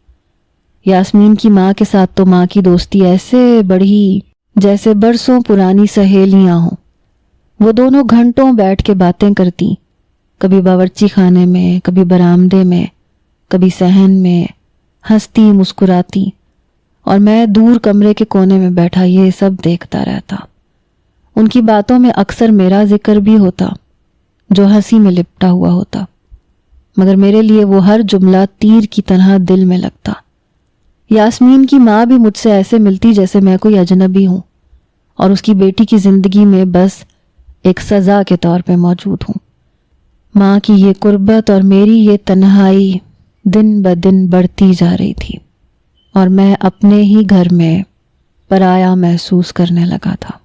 S1: یاسمین کی ماں کے ساتھ تو ماں کی دوستی ایسے بڑھی جیسے برسوں پرانی سہیلیاں ہوں۔ وہ دونوں گھنٹوں بیٹھ کے باتیں کرتی، کبھی باورچی خانے میں، کبھی برآمدے میں، کبھی صحن میں، ہنستی مسکراتی، اور میں دور کمرے کے کونے میں بیٹھا یہ سب دیکھتا رہتا۔ ان کی باتوں میں اکثر میرا ذکر بھی ہوتا جو ہنسی میں لپٹا ہوا ہوتا، مگر میرے لیے وہ ہر جملہ تیر کی طرح دل میں لگتا۔ یاسمین کی ماں بھی مجھ سے ایسے ملتی جیسے میں کوئی اجنبی ہوں اور اس کی بیٹی کی زندگی میں بس ایک سزا کے طور پہ موجود ہوں۔ ماں کی یہ قربت اور میری یہ تنہائی دن بدن بڑھتی جا رہی تھی۔ اور میں اپنے ہی گھر میں پرایا محسوس کرنے لگا تھا۔